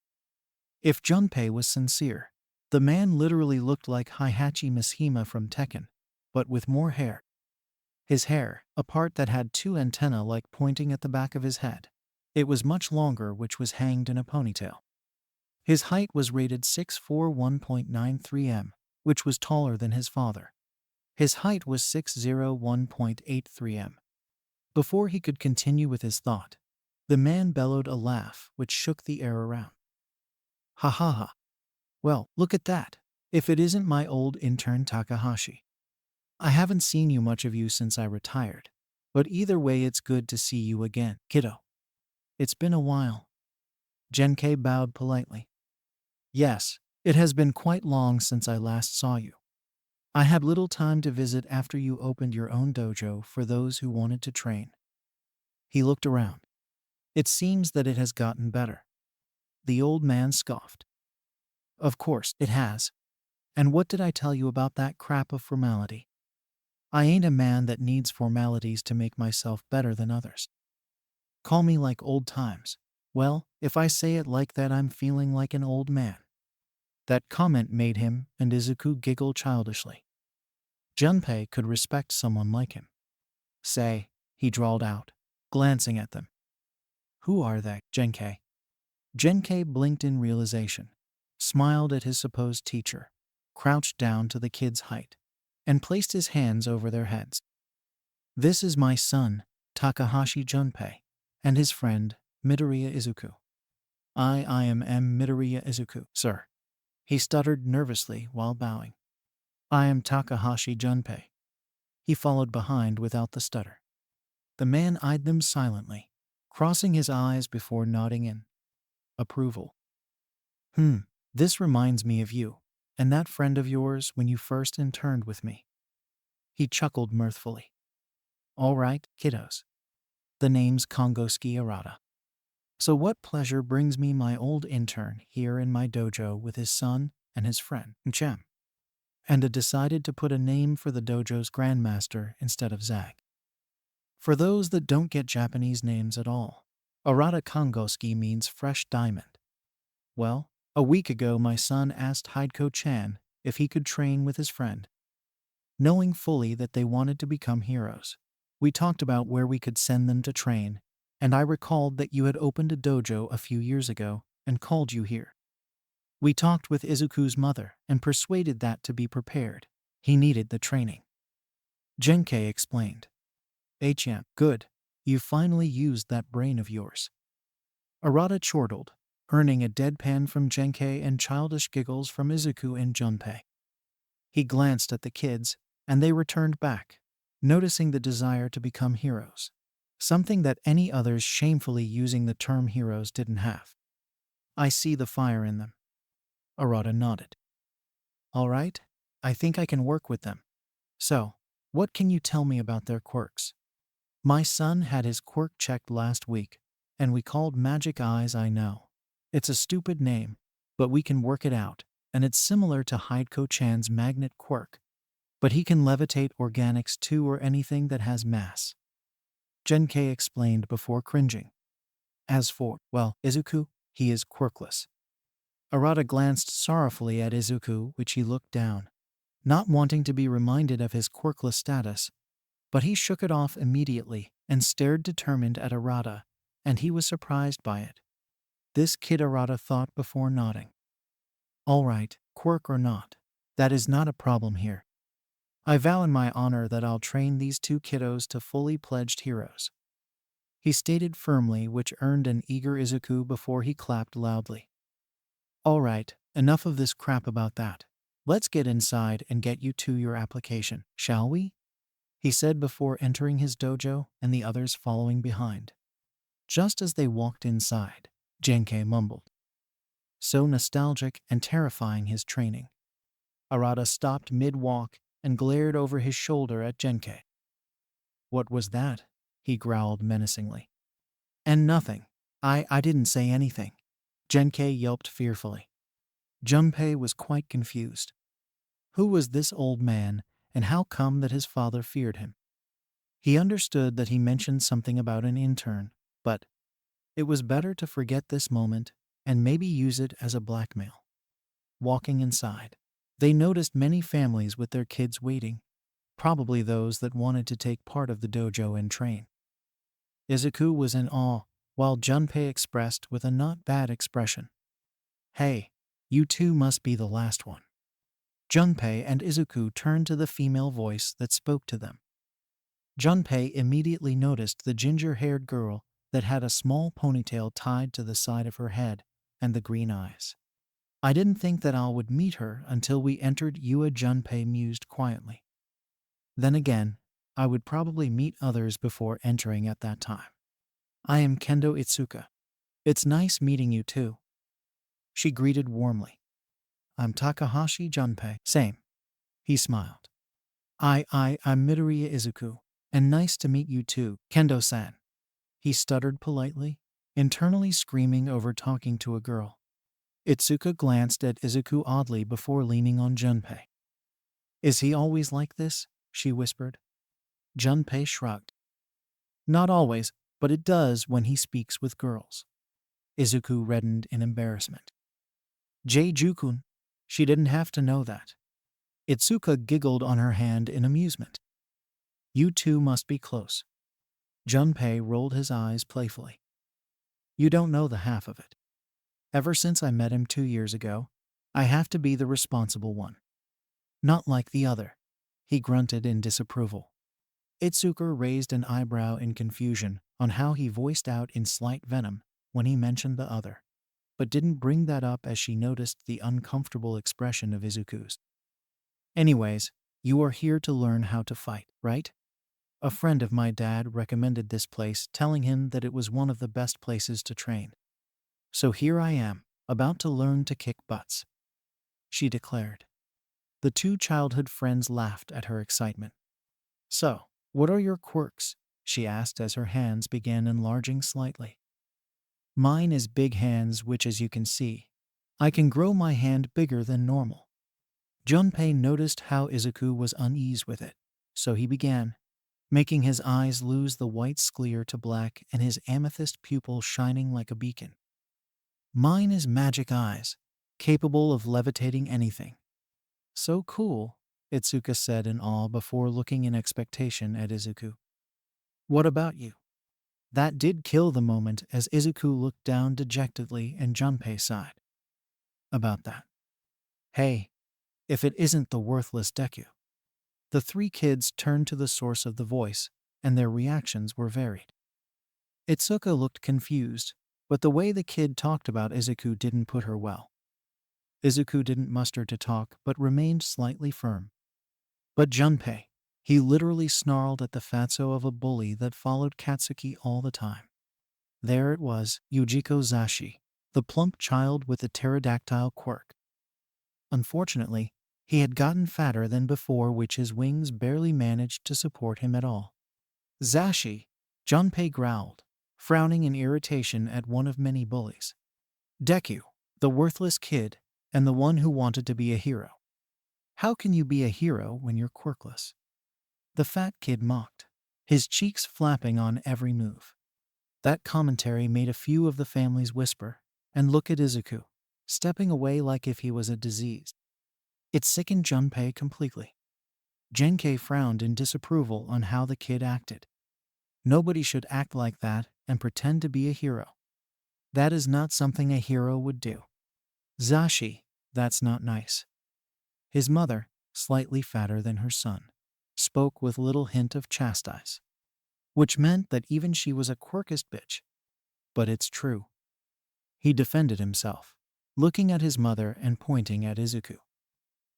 A: If Junpei was sincere, the man literally looked like Heihachi Mishima from Tekken, but with more hair. His hair, a part that had 2 antennae like pointing at the back of his head. It was much longer, which was hanged in a ponytail. His height was rated 6'4", 1.93 m, which was taller than his father. His height was 6'0", 1.83 m. Before he could continue with his thought, the man bellowed a laugh which shook the air around. Ha ha ha. Well, look at that. If it isn't my old intern Takahashi. I haven't seen you much of you since I retired, but either way it's good to see you again, kiddo. It's been a while. Genkei bowed politely. Yes, it has been quite long since I last saw you. I had little time to visit after you opened your own dojo for those who wanted to train. He looked around. It seems that it has gotten better. The old man scoffed. Of course, it has. And what did I tell you about that crap of formality? I ain't a man that needs formalities to make myself better than others. Call me like old times. Well, if I say it like that, I'm feeling like an old man. That comment made him and Izuku giggle childishly. Junpei could respect someone like him. Say, he drawled out, glancing at them. Who are they, Genkei? Genkei blinked in realization, smiled at his supposed teacher, crouched down to the kid's height, and placed his hands over their heads. This is my son, Takahashi Junpei, and his friend, Midoriya Izuku. I am Midoriya Izuku, sir. He stuttered nervously while bowing. I am Takahashi Junpei. He followed behind without the stutter. The man eyed them silently, crossing his eyes before nodding in approval. This reminds me of you, and that friend of yours when you first interned with me. He chuckled mirthfully. All right, kiddos. The name's Kongosuke Arata. So what pleasure brings me my old intern here in my dojo with his son and his friend, Chem. And I decided to put a name for the dojo's grandmaster instead of Zag. For those that don't get Japanese names at all, Arata Kongosuke means fresh diamond. Well, a week ago my son asked Hideko-chan if he could train with his friend. Knowing fully that they wanted to become heroes, we talked about where we could send them to train, and I recalled that you had opened a dojo a few years ago and called you here. We talked with Izuku's mother and persuaded that to be prepared, he needed the training. Genkei explained. Good, you finally used that brain of yours. Arata chortled, earning a deadpan from Genkei and childish giggles from Izuku and Junpei. He glanced at the kids, and they returned back, noticing the desire to become heroes, something that any others shamefully using the term heroes didn't have. I see the fire in them. Arata nodded. All right, I think I can work with them. So, what can you tell me about their quirks? My son had his quirk checked last week, and we called Magic Eyes. I know. It's a stupid name, but we can work it out, and it's similar to Hideko-chan's magnet quirk. But he can levitate organics too or anything that has mass. Genkei explained before cringing. As for, Izuku, he is quirkless. Arata glanced sorrowfully at Izuku, which he looked down, not wanting to be reminded of his quirkless status, but he shook it off immediately and stared determined at Arata, and he was surprised by it. This kid, Arata thought before nodding. All right, quirk or not, that is not a problem here. I vow in my honor that I'll train these two kiddos to fully pledged heroes. He stated firmly, which earned an eager Izuku before he clapped loudly. All right, enough of this crap about that. Let's get inside and get you to your application, shall we? He said before entering his dojo and the others following behind. Just as they walked inside, Genkei mumbled. So nostalgic and terrifying his training. Arata stopped mid-walk and glared over his shoulder at Genkei. What was that? He growled menacingly. And nothing. I didn't say anything. Genkei yelped fearfully. Junpei was quite confused. Who was this old man, and how come that his father feared him? He understood that he mentioned something about an intern, but it was better to forget this moment and maybe use it as a blackmail. Walking inside, they noticed many families with their kids waiting, probably those that wanted to take part of the dojo and train. Izuku was in awe, while Junpei expressed with a not bad expression. Hey, you two must be the last one. Junpei and Izuku turned to the female voice that spoke to them. Junpei immediately noticed the ginger-haired girl that had a small ponytail tied to the side of her head and the green eyes. I didn't think that I would meet her until we entered Yua. Junpei mused quietly. Then again, I would probably meet others before entering at that time. I am Kendo Itsuka. It's nice meeting you too. She greeted warmly. I'm Takahashi Junpei. Same. He smiled. I'm Midoriya Izuku, and nice to meet you too, Kendo-san. He stuttered politely, internally screaming over talking to a girl. Itsuka glanced at Izuku oddly before leaning on Junpei. Is he always like this? She whispered. Junpei shrugged. Not always, but it does when he speaks with girls. Izuku reddened in embarrassment. J-Jukun, She didn't have to know that. Itsuka giggled on her hand in amusement. You two must be close. Junpei rolled his eyes playfully. You don't know the half of it. Ever since I met him 2 years ago, I have to be the responsible one. Not like the other. He grunted in disapproval. Itsuka raised an eyebrow in confusion on how he voiced out in slight venom when he mentioned the other, but didn't bring that up as she noticed the uncomfortable expression of Izuku's. Anyways, you are here to learn how to fight, right? A friend of my dad recommended this place, telling him that it was one of the best places to train. So here I am, about to learn to kick butts, she declared. The two childhood friends laughed at her excitement. So, what are your quirks? She asked as her hands began enlarging slightly. Mine is big hands, which, as you can see, I can grow my hand bigger than normal. Junpei noticed how Izuku was uneasy with it, so he began, making his eyes lose the white sclere to black and his amethyst pupil shining like a beacon. Mine is magic eyes, capable of levitating anything. So cool, Itsuka said in awe before looking in expectation at Izuku. What about you? That did kill the moment as Izuku looked down dejectedly and Junpei sighed. About that. Hey, if it isn't the worthless Deku. The three kids turned to the source of the voice, and their reactions were varied. Itsuka looked confused, but the way the kid talked about Izuku didn't put her well. Izuku didn't muster to talk but remained slightly firm. But Junpei, he literally snarled at the fatso of a bully that followed Katsuki all the time. There it was, Yujiko Zashi, the plump child with the pterodactyl quirk. Unfortunately, he had gotten fatter than before, which his wings barely managed to support him at all. Zashi, Junpei growled, frowning in irritation at one of many bullies. Deku, the worthless kid, and the one who wanted to be a hero. How can you be a hero when you're quirkless? The fat kid mocked, his cheeks flapping on every move. That commentary made a few of the families whisper and look at Izuku, stepping away like if he was a disease. It sickened Junpei completely. Genkei frowned in disapproval on how the kid acted. Nobody should act like that and pretend to be a hero. That is not something a hero would do. Zashi, that's not nice. His mother, slightly fatter than her son, spoke with little hint of chastise, which meant that even she was a quirkist bitch. But it's true. He defended himself, looking at his mother and pointing at Izuku.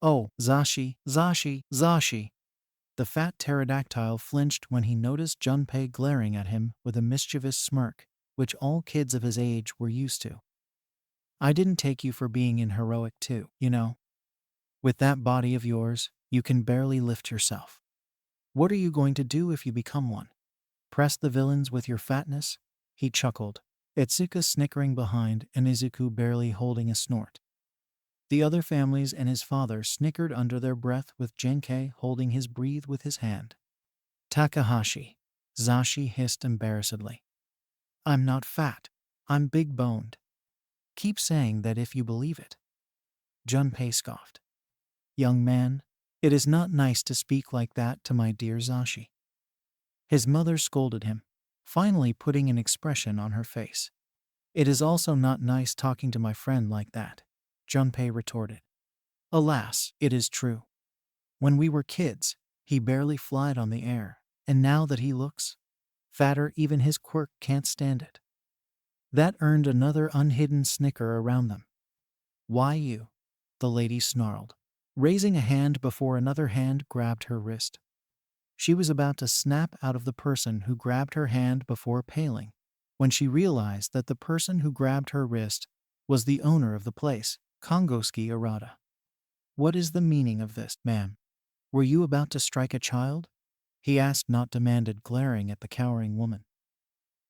A: Oh, Zashi, Zashi, Zashi. The fat pterodactyl flinched when he noticed Junpei glaring at him with a mischievous smirk, which all kids of his age were used to. I didn't take you for being in heroic too, you know. With that body of yours, you can barely lift yourself. What are you going to do if you become one? Press the villains with your fatness? He chuckled, Itsuka snickering behind and Izuku barely holding a snort. The other families and his father snickered under their breath with Genkei holding his breath with his hand. Takahashi, Zashi hissed embarrassedly. I'm not fat. I'm big-boned. Keep saying that if you believe it. Junpei scoffed. Young man, it is not nice to speak like that to my dear Zashi. His mother scolded him, finally putting an expression on her face. It is also not nice talking to my friend like that, Junpei retorted. Alas, it is true. When we were kids, he barely flied on the air, and now that he looks fatter, even his quirk can't stand it. That earned another unhidden snicker around them. Why you? The lady snarled, raising a hand before another hand grabbed her wrist. She was about to snap out of the person who grabbed her hand before paling, when she realized that the person who grabbed her wrist was the owner of the place, Kongosuke Arata. What is the meaning of this, ma'am? Were you about to strike a child? He asked, not demanded, glaring at the cowering woman.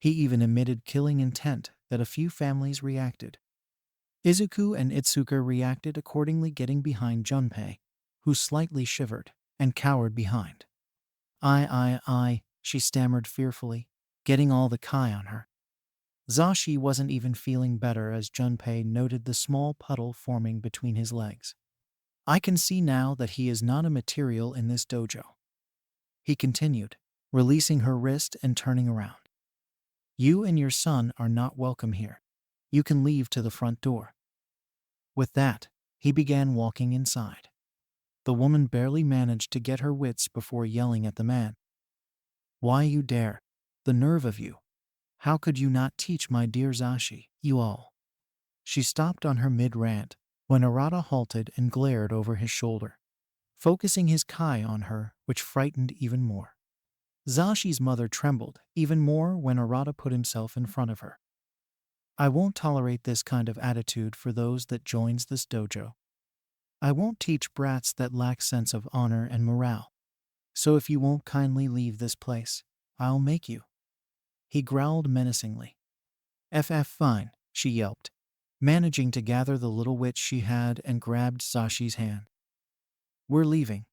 A: He even emitted killing intent that a few families reacted. Izuku and Itsuka reacted accordingly, getting behind Junpei, who slightly shivered and cowered behind. I, she stammered fearfully, getting all the kai on her. Zashi wasn't even feeling better as Junpei noted the small puddle forming between his legs. I can see now that he is not a material in this dojo. He continued, releasing her wrist and turning around. You and your son are not welcome here. You can leave to the front door. With that, he began walking inside. The woman barely managed to get her wits before yelling at the man. Why you dare? The nerve of you. How could you not teach my dear Zashi, you all? She stopped on her mid-rant when Arata halted and glared over his shoulder, focusing his kai on her, which frightened even more. Zashi's mother trembled even more when Arata put himself in front of her. I won't tolerate this kind of attitude for those that joins this dojo. I won't teach brats that lack sense of honor and morale. So if you won't kindly leave this place, I'll make you. He growled menacingly. Fine, she yelped, managing to gather the little witch she had and grabbed Zashi's hand. We're leaving.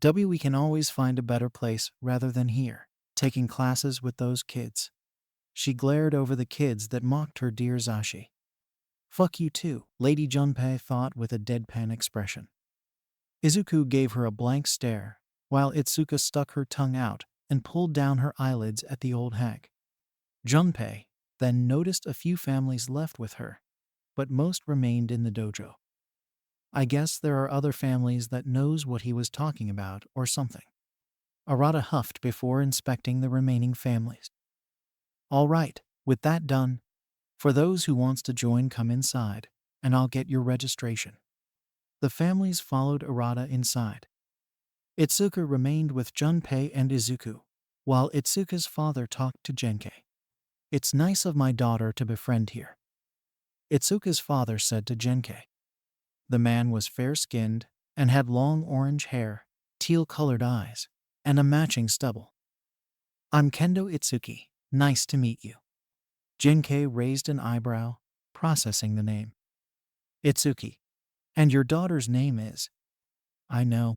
A: We can always find a better place rather than here, taking classes with those kids. She glared over the kids that mocked her dear Zashi. Fuck you too, Lady Junpei thought with a deadpan expression. Izuku gave her a blank stare, while Itsuka stuck her tongue out and pulled down her eyelids at the old hag. Junpei then noticed a few families left with her, but most remained in the dojo. I guess there are other families that knows what he was talking about or something. Arata huffed before inspecting the remaining families. All right, with that done, for those who wants to join, come inside, and I'll get your registration. The families followed Arata inside. Itsuka remained with Junpei and Izuku, while Itsuka's father talked to Genkei. It's nice of my daughter to befriend here, Itsuka's father said to Genkei. The man was fair-skinned and had long orange hair, teal-colored eyes, and a matching stubble. I'm Kendo Itsuki, nice to meet you. Genkei raised an eyebrow, processing the name. Itsuki. And your daughter's name is? I know,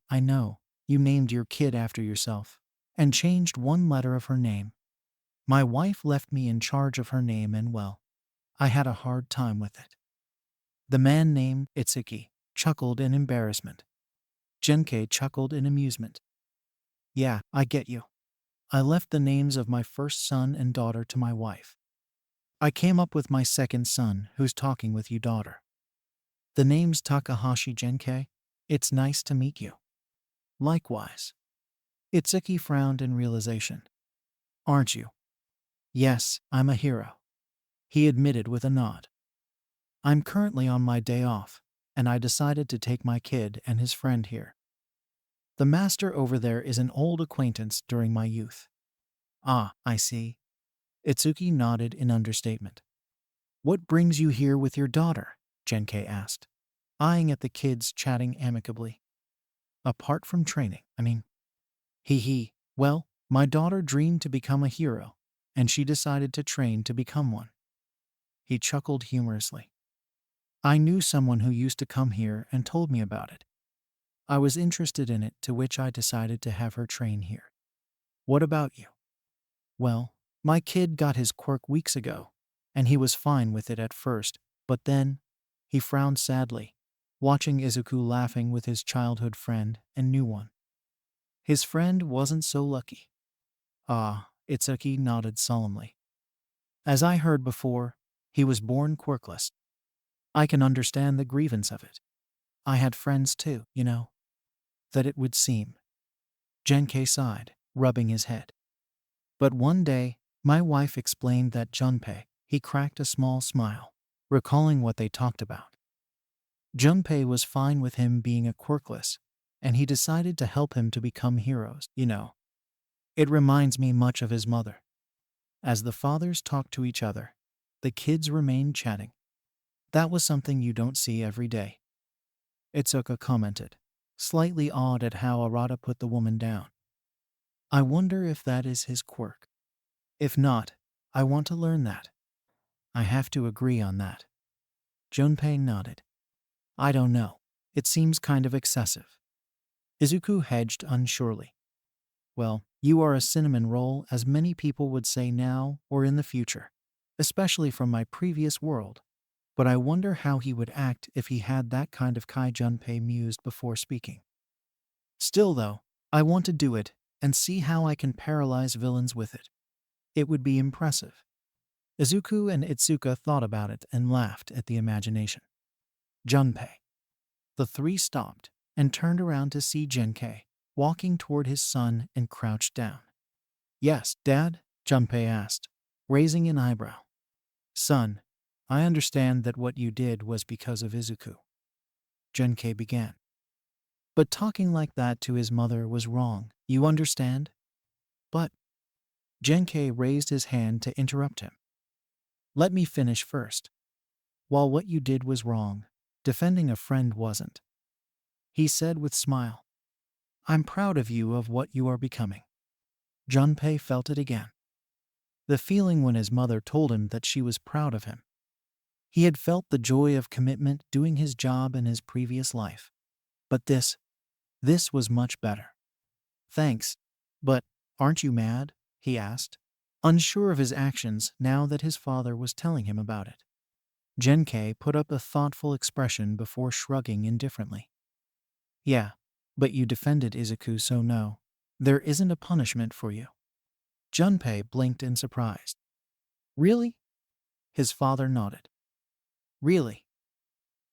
A: you named your kid after yourself, and changed one letter of her name. My wife left me in charge of her name and well, I had a hard time with it. The man named Itsuki chuckled in embarrassment. Genkei chuckled in amusement. Yeah, I get you. I left the names of my first son and daughter to my wife. I came up with my second son who's talking with you, daughter. The name's Takahashi Genkei. It's nice to meet you. Likewise. Itsuki frowned in realization. Aren't you? Yes, I'm a hero. He admitted with a nod. I'm currently on my day off, and I decided to take my kid and his friend here. The master over there is an old acquaintance during my youth. Ah, I see. Itsuki nodded in understatement. What brings you here with your daughter? Genkei asked, eyeing at the kids chatting amicably. Apart from training, I mean. Well, my daughter dreamed to become a hero, and she decided to train to become one. He chuckled humorously. I knew someone who used to come here and told me about it. I was interested in it, to which I decided to have her train here. What about you? Well, my kid got his quirk weeks ago, and he was fine with it at first, but then, he frowned sadly, watching Izuku laughing with his childhood friend and new one. His friend wasn't so lucky. Ah, Itsuki nodded solemnly. As I heard before, he was born quirkless. I can understand the grievance of it. I had friends too, you know. That it would seem. Genkei sighed, rubbing his head. But one day, my wife explained that Junpei, he cracked a small smile, recalling what they talked about. Junpei was fine with him being a quirkless, and he decided to help him to become heroes, you know. It reminds me much of his mother. As the fathers talked to each other, the kids remained chatting. That was something you don't see every day. Itsuka commented, slightly awed at how Arata put the woman down. I wonder if that is his quirk. If not, I want to learn that. I have to agree on that. Junpei nodded. I don't know. It seems kind of excessive. Izuku hedged unsurely. Well, you are a cinnamon roll, as many people would say now or in the future, especially from my previous world. but I wonder how he would act if he had that kind of Kai Junpei mused before speaking. Still though, I want to do it and see how I can paralyze villains with it. It would be impressive. Izuku and Itsuka thought about it and laughed at the imagination. Junpei. The three stopped and turned around to see Genkei walking toward his son and crouched down. Yes, Dad? Junpei asked, raising an eyebrow. Son, I understand that what you did was because of Izuku. Genkei began. But talking like that to his mother was wrong, you understand? But Genkei raised his hand to interrupt him. Let me finish first. While what you did was wrong, defending a friend wasn't. He said with smile. I'm proud of you of what you are becoming. Junpei felt it again. The feeling when his mother told him that she was proud of him. He had felt the joy of commitment doing his job in his previous life. But this was much better. Thanks, but aren't you mad? He asked, unsure of his actions now that his father was telling him about it. Genkei put up a thoughtful expression before shrugging indifferently. Yeah, but you defended Izuku, so no, there isn't a punishment for you. Junpei blinked in surprise. Really? His father nodded. Really?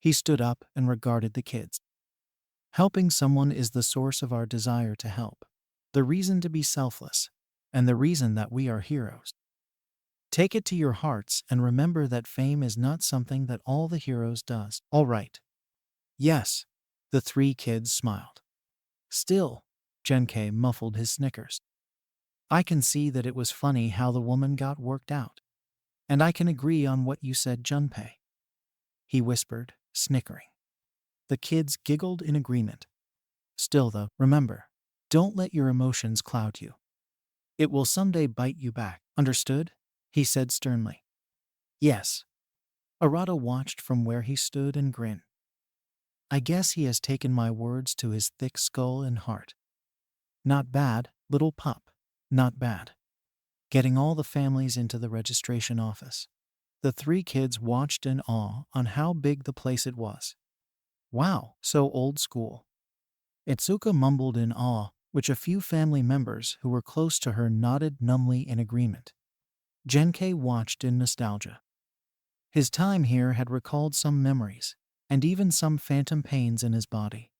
A: He stood up and regarded the kids. Helping someone is the source of our desire to help, the reason to be selfless, and the reason that we are heroes. Take it to your hearts and remember that fame is not something that all the heroes does. All right. Yes, the three kids smiled. Still, Genkei muffled his snickers. I can see that it was funny how the woman got worked out. And I can agree on what you said, Junpei. He whispered, snickering. The kids giggled in agreement. Still though, remember, don't let your emotions cloud you. It will someday bite you back, understood? He said sternly. Yes. Arata watched from where he stood and grinned. I guess he has taken my words to his thick skull and heart. Not bad, little pup, not bad. Getting all the families into the registration office. The three kids watched in awe on how big the place it was. Wow, so old school. Itsuka mumbled in awe, which a few family members who were close to her nodded numbly in agreement. Genkei watched in nostalgia. His time here had recalled some memories, and even some phantom pains in his body,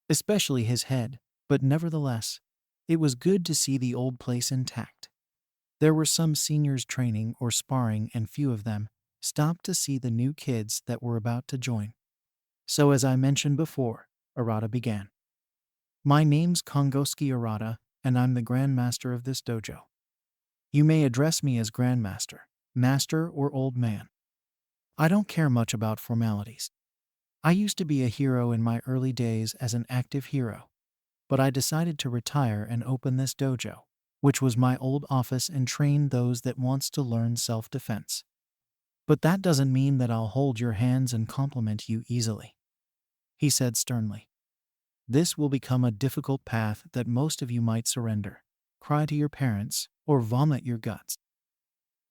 A: especially his head, but nevertheless, it was good to see the old place intact. There were some seniors training or sparring, and few of them stopped to see the new kids that were about to join. So as I mentioned before, Arata began. My name's Kongosuke Arata, and I'm the Grandmaster of this dojo. You may address me as Grandmaster, Master, or Old Man. I don't care much about formalities. I used to be a hero in my early days as an active hero, but I decided to retire and open this dojo, which was my old office, and train those that wants to learn self-defense. But that doesn't mean that I'll hold your hands and compliment you easily. He said sternly. This will become a difficult path that most of you might surrender, cry to your parents, or vomit your guts.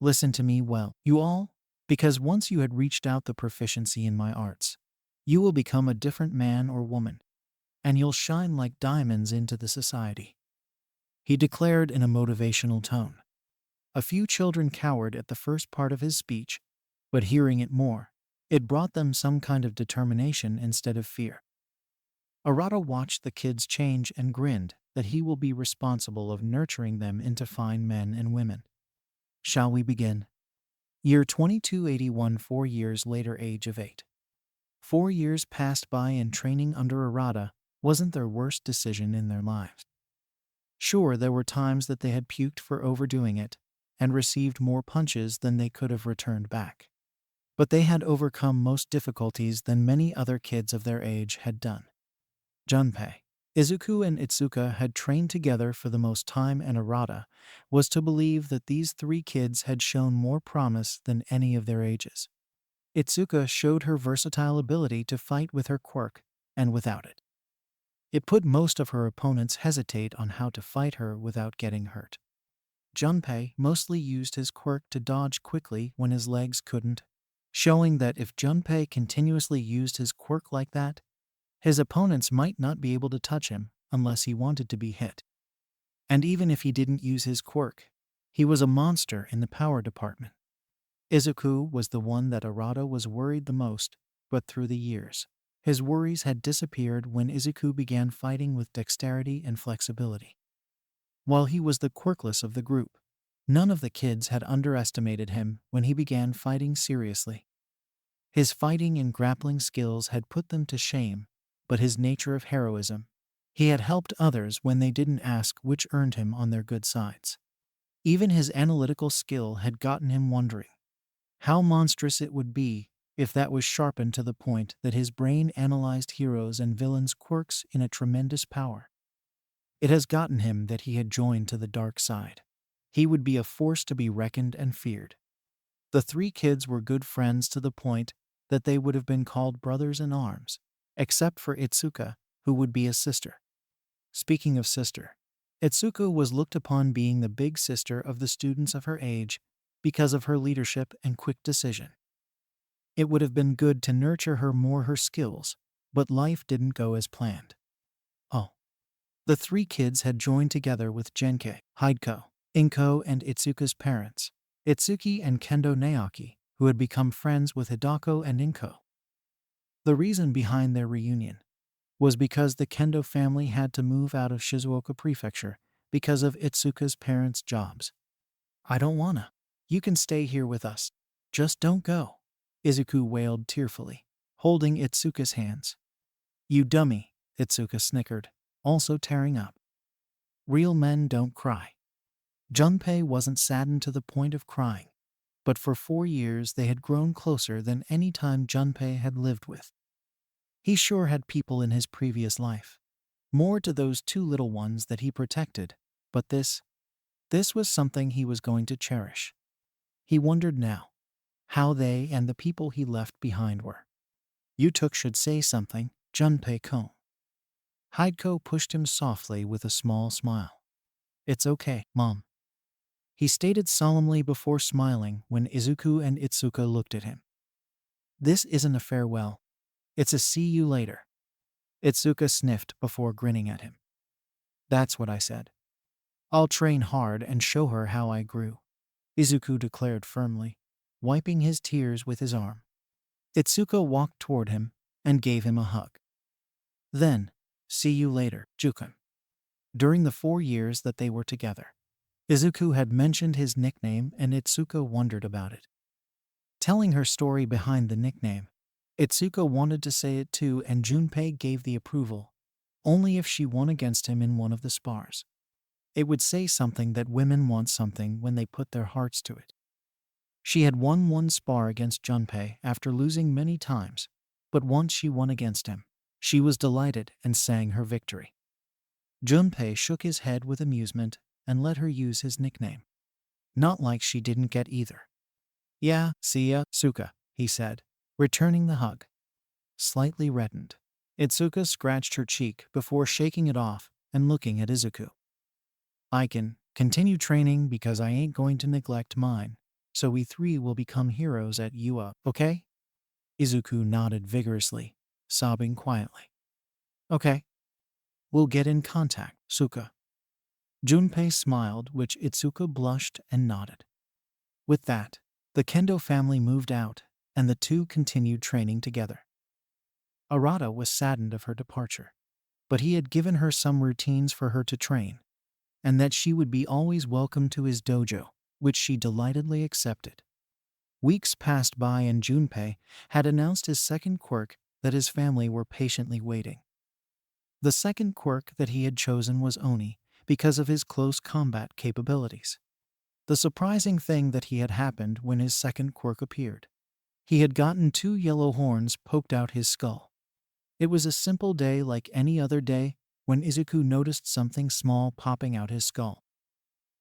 A: Listen to me well, you all, because once you had reached out the proficiency in my arts, you will become a different man or woman, and you'll shine like diamonds into the society. He declared in a motivational tone. A few children cowered at the first part of his speech, but hearing it more, it brought them some kind of determination instead of fear. Arata watched the kids change and grinned that he will be responsible of nurturing them into fine men and women. Shall we begin? Year 2281, 4 years later, age of 8. 4 years passed by, and training under Arata wasn't their worst decision in their lives. Sure, there were times that they had puked for overdoing it and received more punches than they could have returned back. But they had overcome most difficulties than many other kids of their age had done. Junpei, Izuku, and Itsuka had trained together for the most time, and Arata was to believe that these three kids had shown more promise than any of their ages. Itsuka showed her versatile ability to fight with her quirk, and without it. It put most of her opponents hesitate on how to fight her without getting hurt. Junpei mostly used his quirk to dodge quickly when his legs couldn't, showing that if Junpei continuously used his quirk like that, his opponents might not be able to touch him unless he wanted to be hit. And even if he didn't use his quirk, he was a monster in the power department. Izuku was the one that Arata was worried the most, but through the years, his worries had disappeared when Izuku began fighting with dexterity and flexibility. While he was the quirkless of the group, none of the kids had underestimated him when he began fighting seriously. His fighting and grappling skills had put them to shame, but his nature of heroism, he had helped others when they didn't ask, which earned him on their good sides. Even his analytical skill had gotten him wondering how monstrous it would be if that was sharpened to the point that his brain analyzed heroes' and villains' quirks in a tremendous power. It has gotten him that he had joined to the dark side. He would be a force to be reckoned and feared. The three kids were good friends to the point that they would have been called brothers in arms, except for Itsuka, who would be a sister. Speaking of sister, Itsuka was looked upon being the big sister of the students of her age because of her leadership and quick decision. It would have been good to nurture her more her skills, but life didn't go as planned. Oh. The three kids had joined together with Genkei, Hideko, Inko, and Itsuka's parents, Itsuki and Kendo Naoki, who had become friends with Hideko and Inko. The reason behind their reunion was because the Kendo family had to move out of Shizuoka Prefecture because of Itsuka's parents' jobs. "I don't wanna. You can stay here with us. Just don't go," Izuku wailed tearfully, holding Itsuka's hands. "You dummy," Itsuka snickered, also tearing up. Real men don't cry. Junpei wasn't saddened to the point of crying, but for 4 years they had grown closer than any time Junpei had lived with. He sure had people in his previous life, more to those 2 little ones that he protected, but this was something he was going to cherish. He wondered now how they and the people he left behind were. "You should say something, Junpei-kun." Hideko pushed him softly with a small smile. "It's okay, Mom," he stated solemnly before smiling when Izuku and Itsuka looked at him. "This isn't a farewell. It's a see you later." Itsuka sniffed before grinning at him. "That's what I said. I'll train hard and show her how I grew," Izuku declared firmly, wiping his tears with his arm. Itsuka walked toward him and gave him a hug. Then, "See you later, Jukun." During the 4 years that they were together, Izuku had mentioned his nickname and Itsuka wondered about it. Telling her story behind the nickname, Itsuka wanted to say it too, and Junpei gave the approval, only if she won against him in one of the spars. It would say something that women want something when they put their hearts to it. She had won 1 spar against Junpei after losing many times, but once she won against him, she was delighted and sang her victory. Junpei shook his head with amusement and let her use his nickname. Not like she didn't get either. "Yeah, see ya, Suka," he said, returning the hug. Slightly reddened, Itsuka scratched her cheek before shaking it off and looking at Izuku. "I can continue training because I ain't going to neglect mine, so we 3 will become heroes at UA, okay?" Izuku nodded vigorously, sobbing quietly. "Okay. We'll get in contact, Suka." Junpei smiled, which Itsuka blushed and nodded. With that, the Kendo family moved out, and the 2 continued training together. Arata was saddened of her departure, but he had given her some routines for her to train, and that she would be always welcome to his dojo, which she delightedly accepted. Weeks passed by and Junpei had announced his second quirk that his family were patiently waiting. The second quirk that he had chosen was Oni, because of his close combat capabilities. The surprising thing that had happened when his second quirk appeared. He had gotten 2 yellow horns poked out his skull. It was a simple day like any other day when Izuku noticed something small popping out his skull.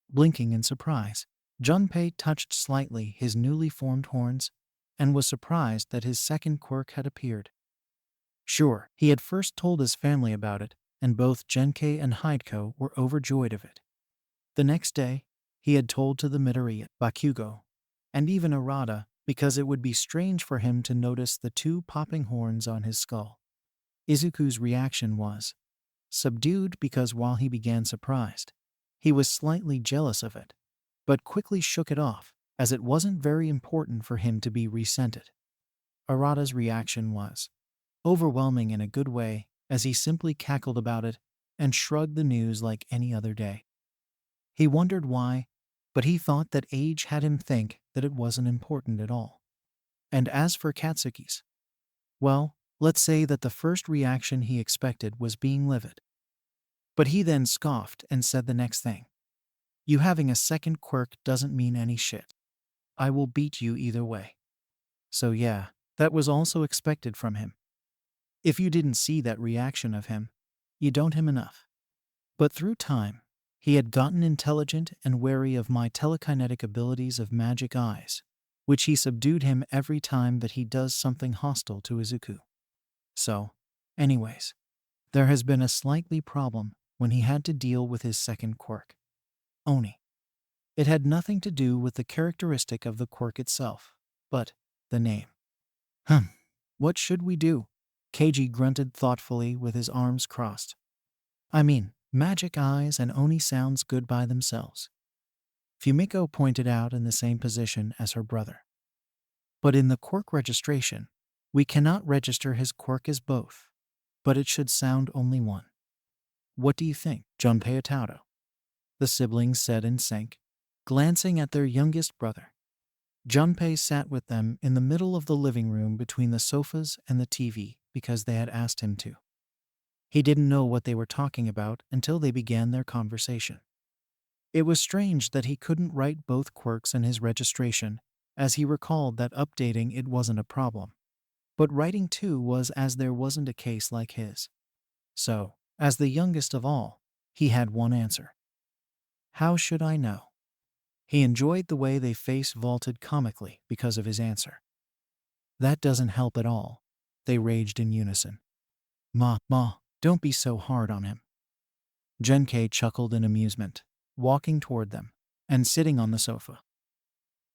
A: Blinking in surprise, Junpei touched slightly his newly formed horns and was surprised that his second quirk had appeared. Sure, he had first told his family about it, and both Genkei and Hideko were overjoyed of it. The next day, he had told to the Midoriya, Bakugo, and even Arata, because it would be strange for him to notice the two popping horns on his skull. Izuku's reaction was subdued because while he began surprised, he was slightly jealous of it, but quickly shook it off as it wasn't very important for him to be resented. Arata's reaction was overwhelming in a good way as he simply cackled about it and shrugged the news like any other day. He wondered why, but he thought that age had him think that it wasn't important at all. And as for Katsuki's, well, let's say that the first reaction he expected was being livid. But he then scoffed and said the next thing. You having a second quirk doesn't mean any shit. I will beat you either way. So yeah, that was also expected from him. If you didn't see that reaction of him, you don't him enough. But through time, he had gotten intelligent and wary of my telekinetic abilities of magic eyes, which he subdued him every time that he does something hostile to Izuku. So, anyways, there has been a slightly problem when he had to deal with his second quirk, Oni. It had nothing to do with the characteristic of the quirk itself, but the name. What should we do? Keiji grunted thoughtfully with his arms crossed. I mean, magic eyes and Oni sounds good by themselves. Fumiko pointed out in the same position as her brother. But in the quirk registration, we cannot register his quirk as both, but it should sound only one. What do you think, Junpei Atauro? The siblings said in sync, glancing at their youngest brother. Junpei sat with them in the middle of the living room between the sofas and the TV because they had asked him to. He didn't know what they were talking about until they began their conversation. It was strange that he couldn't write both quirks in his registration, as he recalled that updating it wasn't a problem. But writing two was, as there wasn't a case like his. So, as the youngest of all, he had one answer. How should I know? He enjoyed the way they face vaulted comically because of his answer. That doesn't help at all, they raged in unison. Ma, don't be so hard on him. Genkei chuckled in amusement, walking toward them and sitting on the sofa.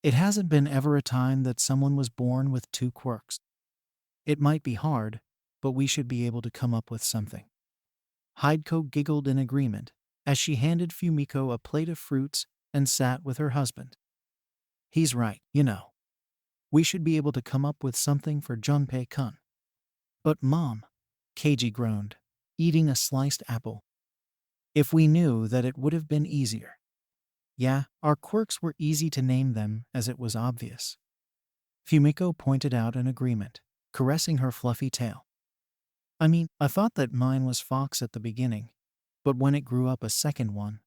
A: It hasn't been ever a time that someone was born with two quirks. It might be hard, but we should be able to come up with something. Hideko giggled in agreement as she handed Fumiko a plate of fruits and sat with her husband. He's right, you know. We should be able to come up with something for Junpei-kun. But Mom, Keiji groaned, eating a sliced apple. If we knew that it would have been easier. Yeah, our quirks were easy to name them as it was obvious. Fumiko pointed out in agreement, caressing her fluffy tail. I mean, I thought that mine was Fox at the beginning, but when it grew up a second one,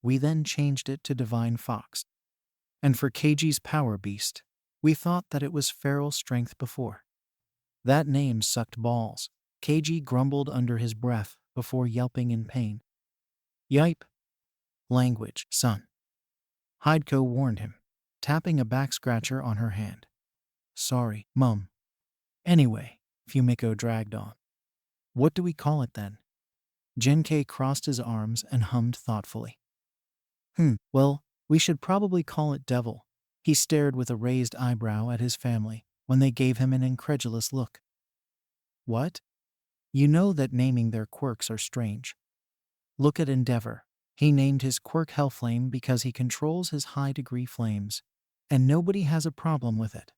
A: we then changed it to Divine Fox. And for Keiji's power beast, we thought that it was Feral Strength before. That name sucked balls, Keiji grumbled under his breath before yelping in pain. Yipe. Language, son. Hideko warned him, tapping a back scratcher on her hand. Sorry, Mum. Anyway, Fumiko dragged on. What do we call it then? Genkei crossed his arms and hummed thoughtfully. Well, we should probably call it Devil. He stared with a raised eyebrow at his family when they gave him an incredulous look. What? You know that naming their quirks are strange. Look at Endeavor. He named his quirk Hellflame because he controls his high-degree flames, and nobody has a problem with it.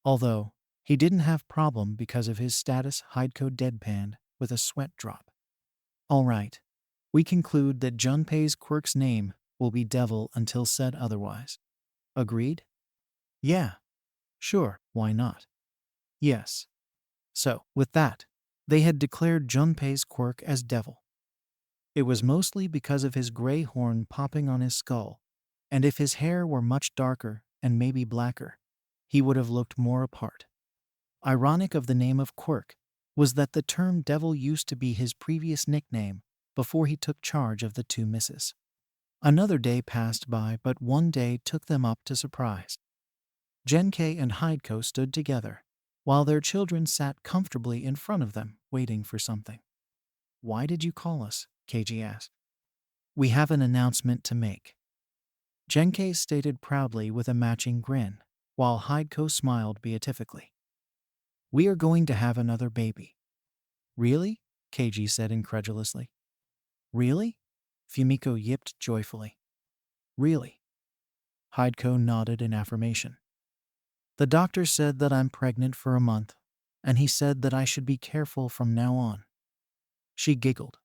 A: Although, he didn't have problem because of his status Hideko deadpanned with a sweat drop. All right, we conclude that Junpei's quirk's name will be Devil until said otherwise. Agreed? Yeah. Sure, why not? Yes. So, with that, they had declared Junpei's quirk as Devil. It was mostly because of his gray horn popping on his skull, and if his hair were much darker and maybe blacker, he would have looked more apart. Ironic of the name of quirk was that the term Devil used to be his previous nickname before he took charge of the two misses. Another day passed by, but one day took them up to surprise. Genkei and Hideko stood together, while their children sat comfortably in front of them, waiting for something. Why did you call us? Keiji asked. We have an announcement to make. Genkei stated proudly with a matching grin, while Hideko smiled beatifically. "We are going to have another baby." "Really?" Keiji said incredulously. "Really?" Fumiko yipped joyfully. "Really?" Hideko nodded in affirmation. "The doctor said that I'm pregnant for a month, and he said that I should be careful from now on." She giggled.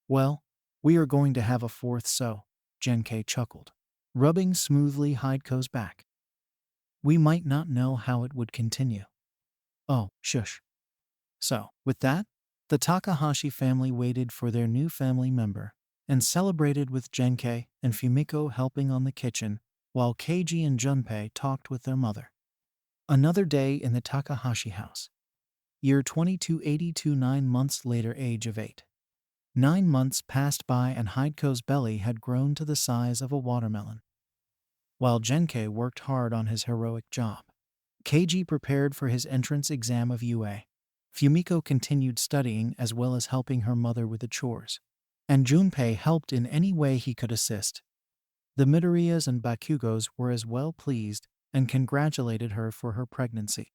A: "Well, we are going to have a fourth, so," Genkei chuckled, rubbing smoothly Hideko's back. "We might not know how it would continue." "Oh, shush." So, with that, the Takahashi family waited for their new family member and celebrated with Genkei and Fumiko helping on the kitchen while Keiji and Junpei talked with their mother. Another day in the Takahashi house. Year 2282, 9 months later, age of 8. 9 months passed by and Hideko's belly had grown to the size of a watermelon. While Genkei worked hard on his heroic job, Keiji prepared for his entrance exam of UA. Fumiko continued studying as well as helping her mother with the chores, and Junpei helped in any way he could assist. The Midoriyas and Bakugos were as well pleased and congratulated her for her pregnancy.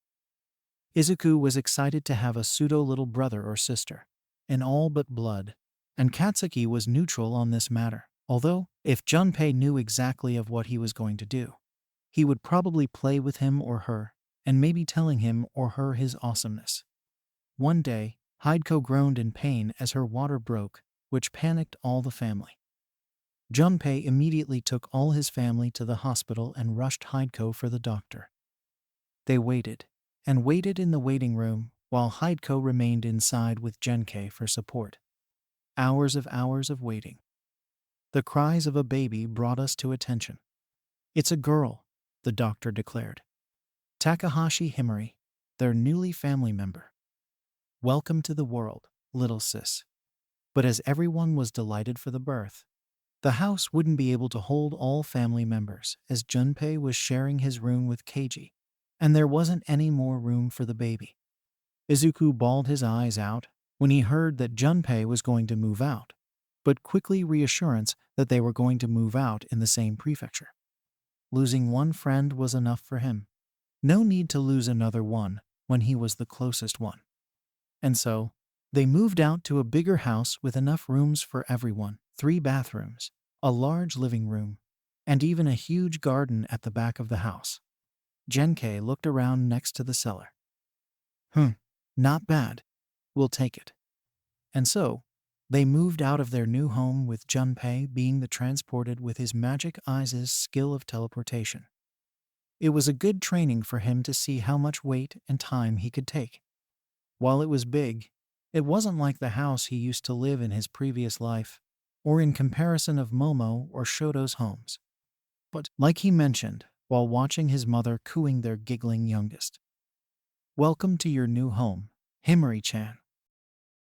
A: Izuku was excited to have a pseudo-little brother or sister, in all but blood, and Katsuki was neutral on this matter, although, if Junpei knew exactly of what he was going to do, he would probably play with him or her, and maybe telling him or her his awesomeness. One day, Hideko groaned in pain as her water broke, which panicked all the family. Junpei immediately took all his family to the hospital and rushed Hideko for the doctor. They waited, and waited in the waiting room, while Hideko remained inside with Genkei for support. Hours of waiting. The cries of a baby brought us to attention. "It's a girl," the doctor declared. "Takahashi Himari, their newly family member. Welcome to the world, little sis." But as everyone was delighted for the birth, the house wouldn't be able to hold all family members as Junpei was sharing his room with Keiji, and there wasn't any more room for the baby. Izuku bawled his eyes out when he heard that Junpei was going to move out, but quickly reassurance that they were going to move out in the same prefecture. Losing one friend was enough for him. No need to lose another one when he was the closest one. And so, they moved out to a bigger house with enough rooms for everyone, 3 bathrooms, a large living room, and even a huge garden at the back of the house. Genkei looked around next to the cellar. Not bad. We'll take it." And so, they moved out of their new home with Junpei being the transported with his magic eyes' skill of teleportation. It was a good training for him to see how much weight and time he could take. While it was big, it wasn't like the house he used to live in his previous life, or in comparison of Momo or Shoto's homes. But, like he mentioned, while watching his mother cooing their giggling youngest, "Welcome to your new home, Himari-chan."